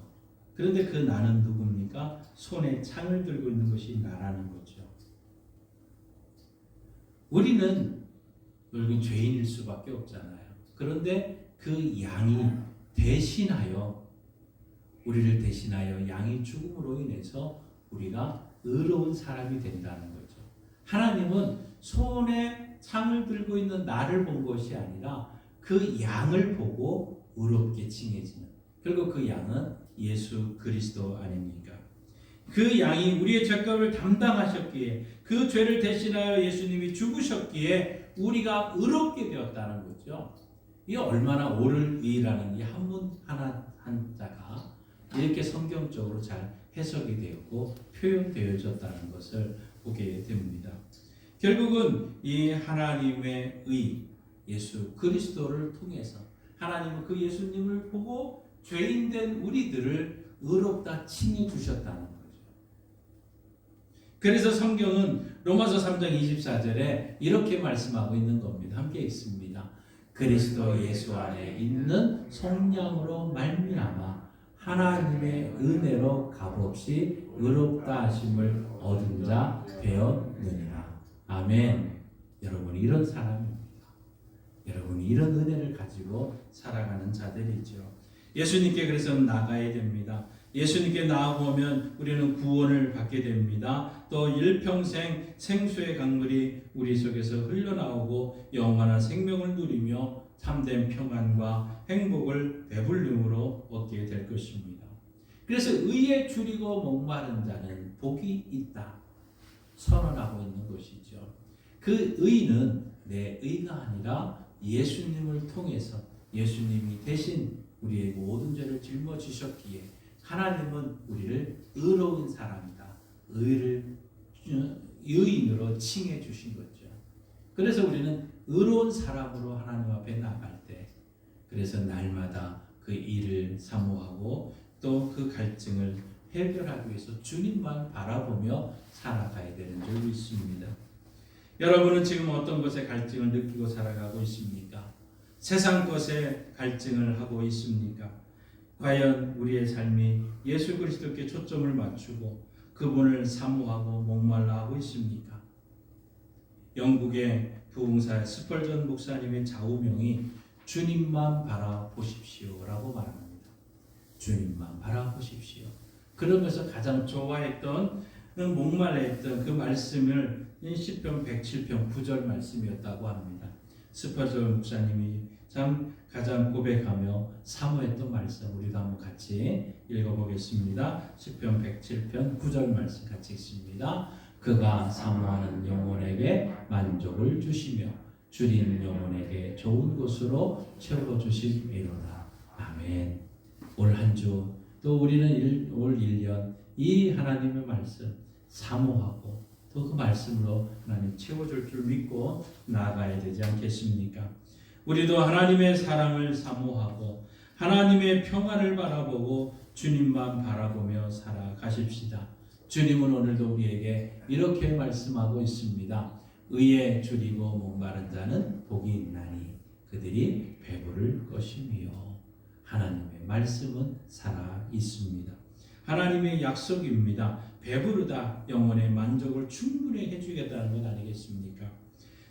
그런데 그 나는 누굽니까? 손에 창을 들고 있는 것이 나라는 거죠. 우리는 결국 죄인일 수밖에 없잖아요. 그런데 그 양이 대신하여 우리를 대신하여 양이 죽음으로 인해서 우리가 의로운 사람이 된다는 거죠. 하나님은 손에 창을 들고 있는 나를 본 것이 아니라 그 양을 보고 의롭게 칭해지는, 결국 그 양은 예수 그리스도 아닙니까? 그 양이 우리의 죄값을 담당하셨기에 그 죄를 대신하여 예수님이 죽으셨기에 우리가 의롭게 되었다는 거죠. 이게 얼마나 옳을 의라는 이 한문 한자가 이렇게 성경적으로 잘 해석이 되었고 표현되어졌다는 것을 보게 됩니다. 결국은 이 하나님의 의, 예수 그리스도를 통해서 하나님은 그 예수님을 보고 죄인된 우리들을 의롭다 칭해 주셨다는 거죠. 그래서 성경은 로마서 3장 24절에 이렇게 말씀하고 있는 겁니다. 함께 읽습니다. 그리스도 예수 안에 있는 성령으로 말미암아 하나님의 은혜로 값없이 의롭다 하심을 얻은 자 되었느니라. 아멘. 여러분이 이런 사람입니다. 여러분이 이런 은혜를 가지고 살아가는 자들이죠. 예수님께 그래서 나가야 됩니다. 예수님께 나아오면 우리는 구원을 받게 됩니다. 또 일평생 생수의 강물이 우리 속에서 흘러나오고 영원한 생명을 누리며 참된 평안과 행복을 배불림으로 얻게 될 것입니다. 그래서 의에 줄이고 목마른 자는 복이 있다 선언하고 있는 것이죠. 그 의는 내 의가 아니라 예수님을 통해서 예수님이 대신 우리의 모든 죄를 짊어지셨기에 하나님은 우리를 의로운 사람이다. 의인으로 칭해 주신 거죠. 그래서 우리는 의로운 사람으로 하나님 앞에 나갈 때 그래서 날마다 그 일을 사모하고 또 그 갈증을 해결하기 위해서 주님만 바라보며 살아가야 되는 줄 믿습니다. 여러분은 지금 어떤 것에 갈증을 느끼고 살아가고 있습니까? 세상 것에 갈증을 하고 있습니까? 과연 우리의 삶이 예수 그리스도께 초점을 맞추고 그분을 사모하고 목말라 하고 있습니까? 영국의 부흥사 스펄전 목사님의 좌우명이 주님만 바라보십시오라고 말합니다. 주님만 바라보십시오. 그러면서 가장 좋아했던 목말라했던 그 말씀을 시편 107편 9절 말씀이었다고 합니다. 스펄전 목사님이 참 가장 고백하며 사모했던 말씀 우리도 한번 같이 읽어보겠습니다. 시편 107편 9절 말씀 같이 읽습니다. 그가 사모하는 영혼에게 만족을 주시며 줄인 영혼에게 좋은 곳으로 채워주시리로다. 아멘. 올 한 주 또 우리는 올 1년 이 하나님의 말씀 사모하고 또 그 말씀으로 하나님 채워줄 줄 믿고 나아가야 되지 않겠습니까? 우리도 하나님의 사랑을 사모하고 하나님의 평안을 바라보고 주님만 바라보며 살아가십시다. 주님은 오늘도 우리에게 이렇게 말씀하고 있습니다. 의에 줄이고 목마른 자는 복이 있나니 그들이 배부를 것이며 하나님의 말씀은 살아 있습니다. 하나님의 약속입니다. 배부르다 영혼의 만족을 충분히 해주겠다는 것 아니겠습니까?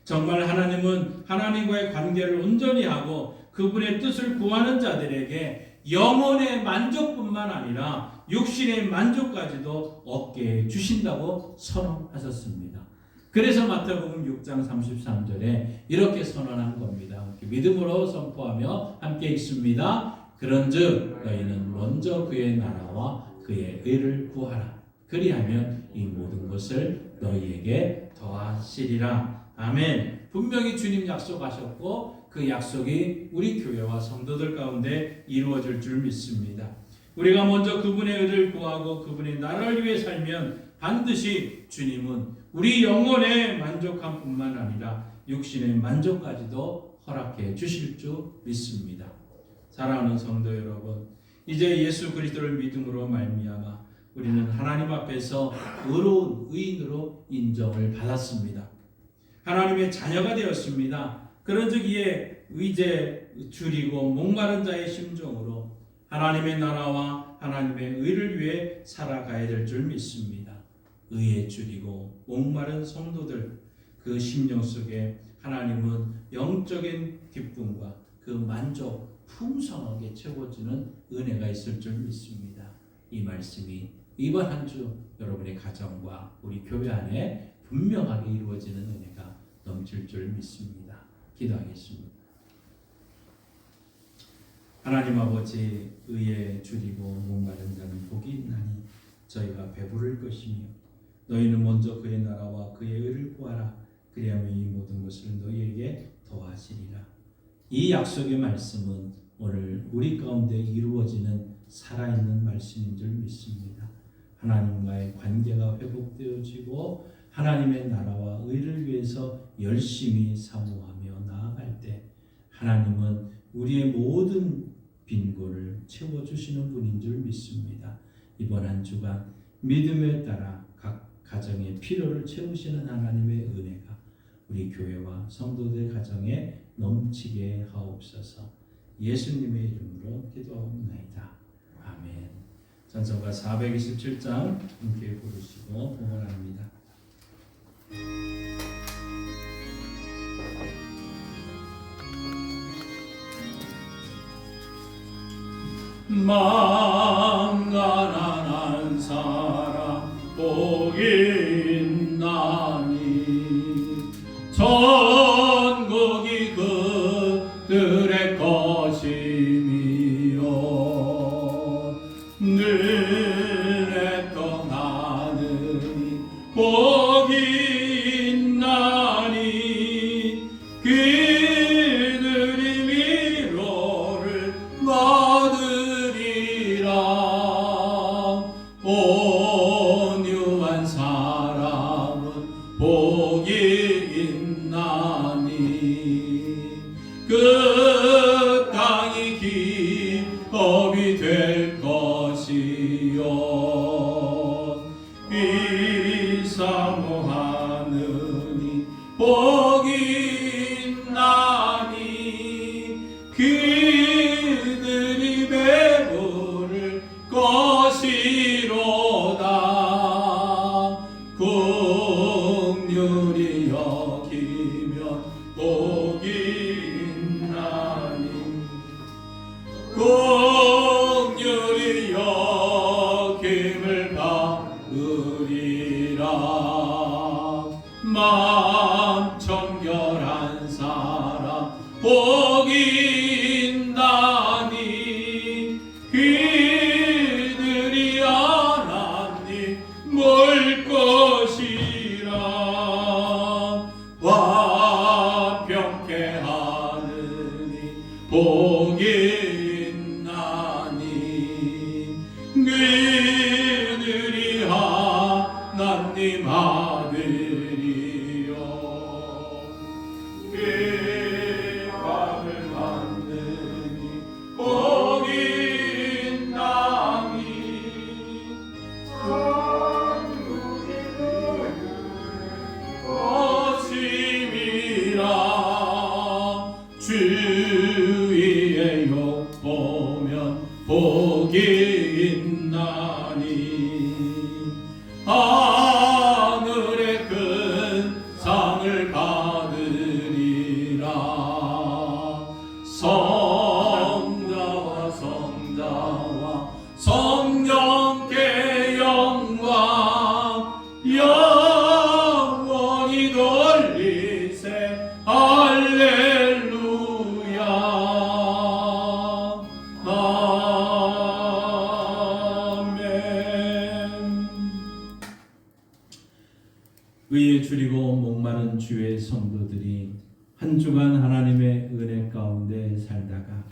정말 하나님은 하나님과의 관계를 온전히 하고 그분의 뜻을 구하는 자들에게 영혼의 만족뿐만 아니라 육신의 만족까지도 얻게 해주신다고 선언하셨습니다. 그래서 마태복음 6장 33절에 이렇게 선언한 겁니다. 믿음으로 선포하며 함께 읽습니다. 그런즉 너희는 먼저 그의 나라와 그의 의를 구하라. 그리하면 이 모든 것을 너희에게 더하시리라. 아멘. 분명히 주님 약속하셨고 그 약속이 우리 교회와 성도들 가운데 이루어질 줄 믿습니다. 우리가 먼저 그분의 의를 구하고 그분의 나라를 위해 살면 반드시 주님은 우리 영혼의 만족함뿐만 아니라 육신의 만족까지도 허락해 주실 줄 믿습니다. 사랑하는 성도 여러분, 이제 예수 그리스도를 믿음으로 말미암아 우리는 하나님 앞에서 의로운 의인으로 인정을 받았습니다. 하나님의 자녀가 되었습니다. 그런즉 이에 의제 줄이고 목마른 자의 심정으로 하나님의 나라와 하나님의 의를 위해 살아가야 될 줄 믿습니다. 의에 줄이고 목마른 성도들 그 심령 속에 하나님은 영적인 기쁨과 그 만족 풍성하게 채워지는 은혜가 있을 줄 믿습니다. 이 말씀이 이번 한 주 여러분의 가정과 우리 교회 안에 분명하게 이루어지는 은혜가 넘칠 줄 믿습니다. 기도하겠습니다. 하나님 아버지, 의에 줄이고 목마른 자는 복이 있나니 저희가 배부를 것이며 너희는 먼저 그의 나라와 그의 의를 구하라. 그리하면 이 모든 것을 너희에게 더하시리라. 이 약속의 말씀은 오늘 우리 가운데 이루어지는 살아있는 말씀인 줄 믿습니다. 하나님과의 관계가 회복되어지고 하나님의 나라와 의를 위해서 열심히 사모하며 나아갈 때 하나님은 우리의 모든 빈곤을 채워주시는 분인 줄 믿습니다. 이번 한 주간 믿음에 따라 각 가정의 필요를 채우시는 하나님의 은혜가 우리 교회와 성도들 가정에 넘치게 하옵소서. 예수님의 이름으로 기도하옵나이다. 아멘. 찬송가 427장 함께 부르시고 봉헌합니다. 마음 가난한 사람 복이 있나니 천국이 그들의 것이며 눈에 떠나느니 복이 있나니 그들이 위로를 받으리라. 온유한 사람은 복이 있나니 그 땅이 기업이 될 것이요 이 사모하느니 복이 있나니 그들이 배부를 것이로다. 긍휼히 여기 참 정결한 사람 복이 있나니 그들이 하나님 볼 것이라. 화평케 하느니 복이 있나니 그들이 하나님 아들이요. 평을 받느니 복이 있나니 것임이라. 주위의 욕 보면 복이 있나니 하늘의 큰 상을 받으리라. 성자와 성자와 성령께 영광 영원히 돌리세. 할렐루야. 아멘. 의에 줄이고 목마른 주의 성도들이 한 주간 하나님의 은혜 가운데 살다가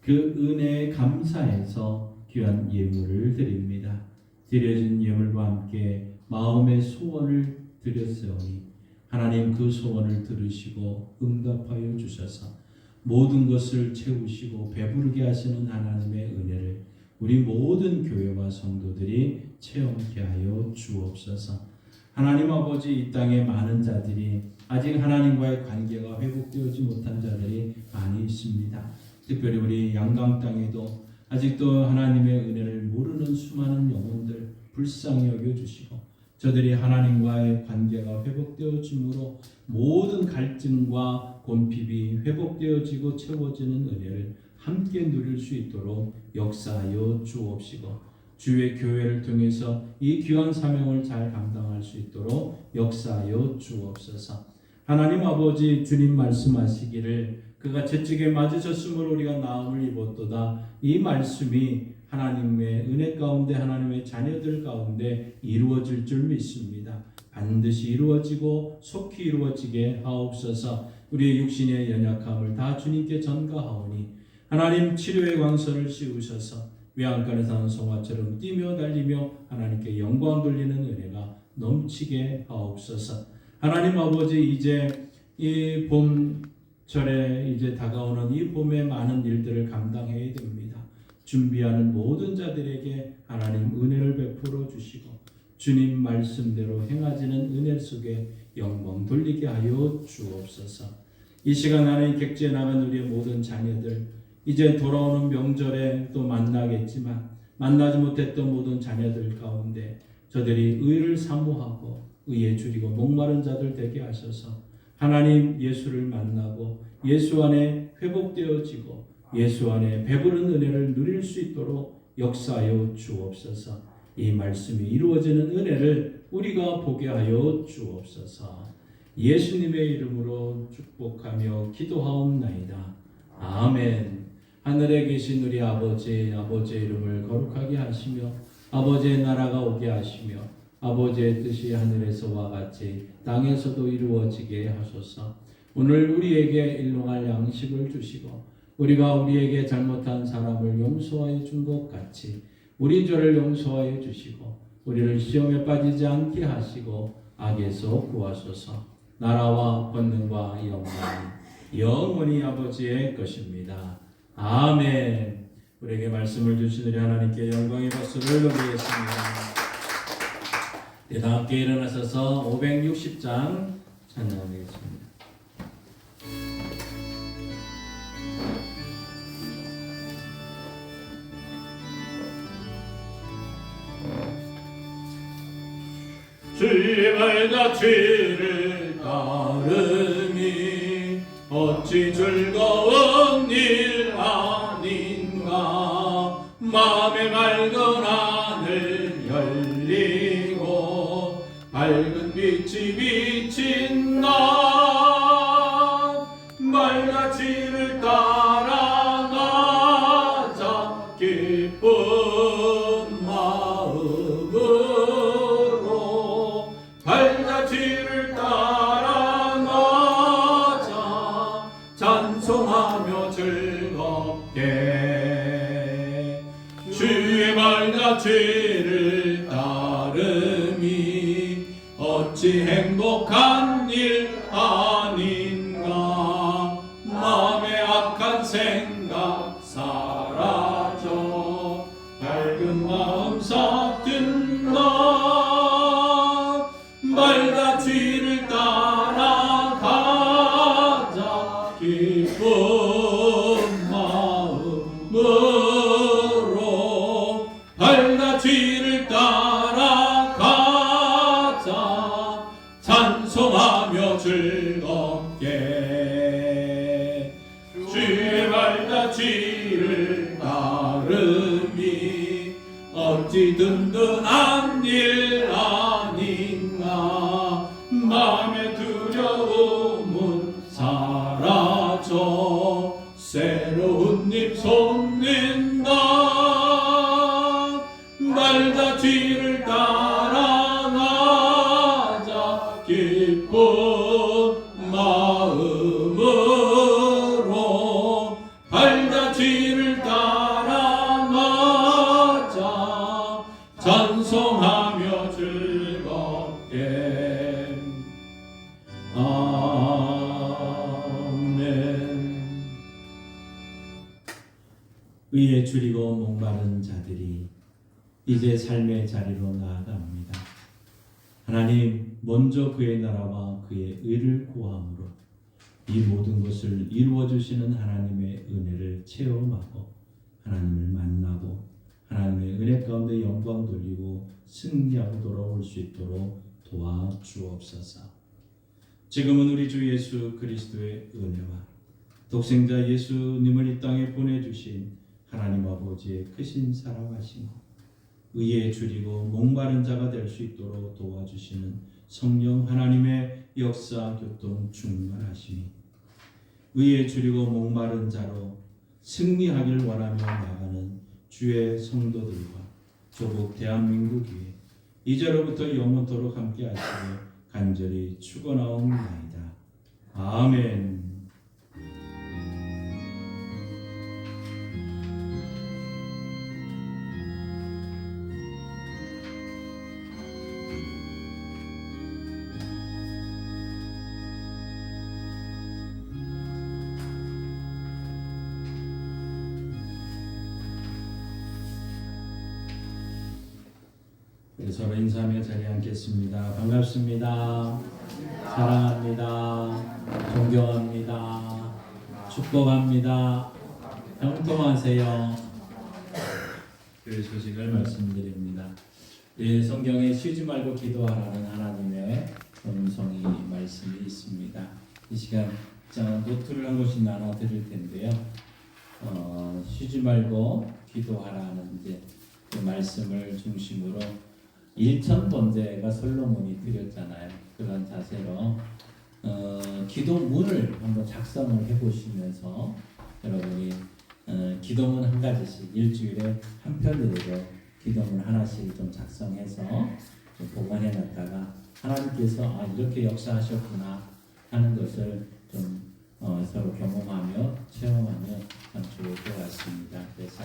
그 은혜에 감사해서 귀한 예물을 드립니다. 드려진 예물과 함께 마음의 소원을 드렸으니 하나님 그 소원을 들으시고 응답하여 주셔서 모든 것을 채우시고 배부르게 하시는 하나님의 은혜를 우리 모든 교회와 성도들이 체험케 하여 주옵소서. 하나님 아버지, 이 땅에 많은 자들이 아직 하나님과의 관계가 회복되지 못한 자들이 많이 있습니다. 특별히 우리 양강 땅에도 아직도 하나님의 은혜를 모르는 수많은 영혼들 불쌍히 여겨주시고 저들이 하나님과의 관계가 회복되어짐으로 모든 갈증과 곤핍이 회복되어지고 채워지는 은혜를 함께 누릴 수 있도록 역사하여 주옵시고 주의 교회를 통해서 이 귀한 사명을 잘 감당할 수 있도록 역사하여 주옵소서. 하나님 아버지, 주님 말씀하시기를 그가 채찍에 맞으셨으므로 우리가 나음을 입었도다. 이 말씀이 하나님의 은혜 가운데 하나님의 자녀들 가운데 이루어질 줄 믿습니다. 반드시 이루어지고 속히 이루어지게 하옵소서. 우리의 육신의 연약함을 다 주님께 전가하오니 하나님 치료의 광선을 씌우셔서 외양간에 사는 송아처럼 뛰며 달리며 하나님께 영광 돌리는 은혜가 넘치게 하옵소서. 하나님 아버지, 이제 이 봄철에 이제 다가오는 이 봄의 많은 일들을 감당해야 됩니다. 준비하는 모든 자들에게 하나님 은혜를 베풀어 주시고 주님 말씀대로 행하지는 은혜 속에 영광 돌리게 하여 주옵소서. 이 시간 안에 객지에 나간 우리의 모든 자녀들 이제 돌아오는 명절에 또 만나겠지만 만나지 못했던 모든 자녀들 가운데 저들이 의를 사모하고 의에 줄이고 목마른 자들 되게 하셔서 하나님 예수를 만나고 예수 안에 회복되어지고 예수 안에 배부른 은혜를 누릴 수 있도록 역사하여 주옵소서. 이 말씀이 이루어지는 은혜를 우리가 보게 하여 주옵소서. 예수님의 이름으로 축복하며 기도하옵나이다. 아멘. 하늘에 계신 우리 아버지의 이름을 거룩하게 하시며 아버지의 나라가 오게 하시며 아버지의 뜻이 하늘에서와 같이 땅에서도 이루어지게 하소서. 오늘 우리에게 일용할 양식을 주시고 우리가 우리에게 잘못한 사람을 용서하여 준 것 같이 우리 죄를 용서하여 주시고 우리를 시험에 빠지지 않게 하시고 악에서 구하소서. 나라와 권능과 영광이 영원히 아버지의 것입니다. 아멘. 우리에게 말씀을 주신 우리 하나님께 영광의 박수를 올리겠습니다. 다 함께 일어나셔서 560장 찬양하겠습니다. 주님을 다 죄를 따르니 어찌 즐거운 일 아닌가. 마음의 맑은 하늘 열리고 밝은 빛이 비친 말다 죄를 따름이 어찌 행복한 일 아닌가. 마음의 악한 생각 사라져 밝은 마음 싹든다. 말다 뒤를 따라가자 기쁜 마음으로. 말다 뒤를 따라가자 찬송하며 즐겁게. 주의 말다 뒤를 따름이 어찌 든든한 일 아닌가. 마음의 두려움은 사라져 새로운 잎 솟는다. 말다 뒤를 따라가자 기쁜 마음으로. 말다 뒤를 따라가자 찬송하며 즐겁게. 아멘. 의에 줄이고 목마른 자들이 이제 삶의 자리로 나아갑니다. 하나님, 먼저 그의 나라와 그의 의를 구함으로 이 모든 것을 이루어 주시는 하나님의 은혜를 체험하고 하나님을 만나고 하나님의 은혜 가운데 영광 돌리고 승리하고 돌아올 수 있도록 도와주옵소서. 지금은 우리 주 예수 그리스도의 은혜와 독생자 예수님을 이 땅에 보내주신 하나님 아버지의 크신 사랑하심과 의에 줄이고 목마른 자가 될 수 있도록 도와주시는 성령 하나님의 역사 교통 충만하심이 의에 줄이고 목마른 자로 승리하길 원하며 나가는 주의 성도들과 조국 대한민국 위에 이제로부터 영원토록 함께 하시길 간절히 축원하옵나이다. 아멘. 우리 서로 인사하며 자리에 앉겠습니다. 반갑습니다. 사랑합니다. 존경합니다. 축복합니다. 형통하세요. 그 소식을 말씀드립니다. 이 성경에 쉬지 말고 기도하라는 하나님의 음성이 말씀이 있습니다. 이 시간 노트를 한 곳씩 나눠 드릴 텐데요. 쉬지 말고 기도하라는 이제 그 말씀을 중심으로 1000번제가 솔로몬이 드렸잖아요. 그런 자세로 기도문을 한번 작성을 해보시면서 여러분이 기도문 한 가지씩 일주일에 한 편으로 기도문 하나씩 좀 작성해서 좀 보관해놨다가 하나님께서 이렇게 역사하셨구나 하는 것을 좀 서로 경험하며 체험하며 참 좋을 것 같습니다. 그래서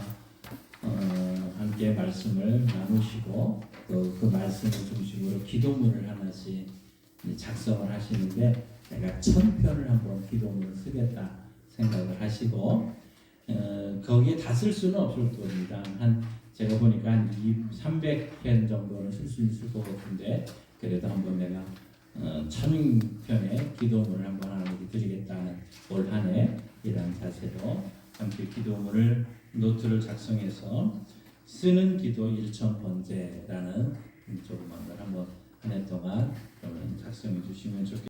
함께 말씀을 나누시고 또 그 말씀을 중심으로 기도문을 하나씩 작성을 하시는데 내가 1000편을 한번 기도문을 쓰겠다 생각을 하시고 거기에 다 쓸 수는 없을 겁니다. 제가 보니까 한 300편 정도는 쓸 수 있을 것 같은데 그래도 한번 내가 1000편의 기도문을 한번 하나님께 드리겠다는 올 한 해 이런 자세로 함께 기도문을 노트를 작성해서 쓰는 기도 1000번제라는 조그만 걸 한번 한 해 동안 작성해 주시면 좋겠습니다.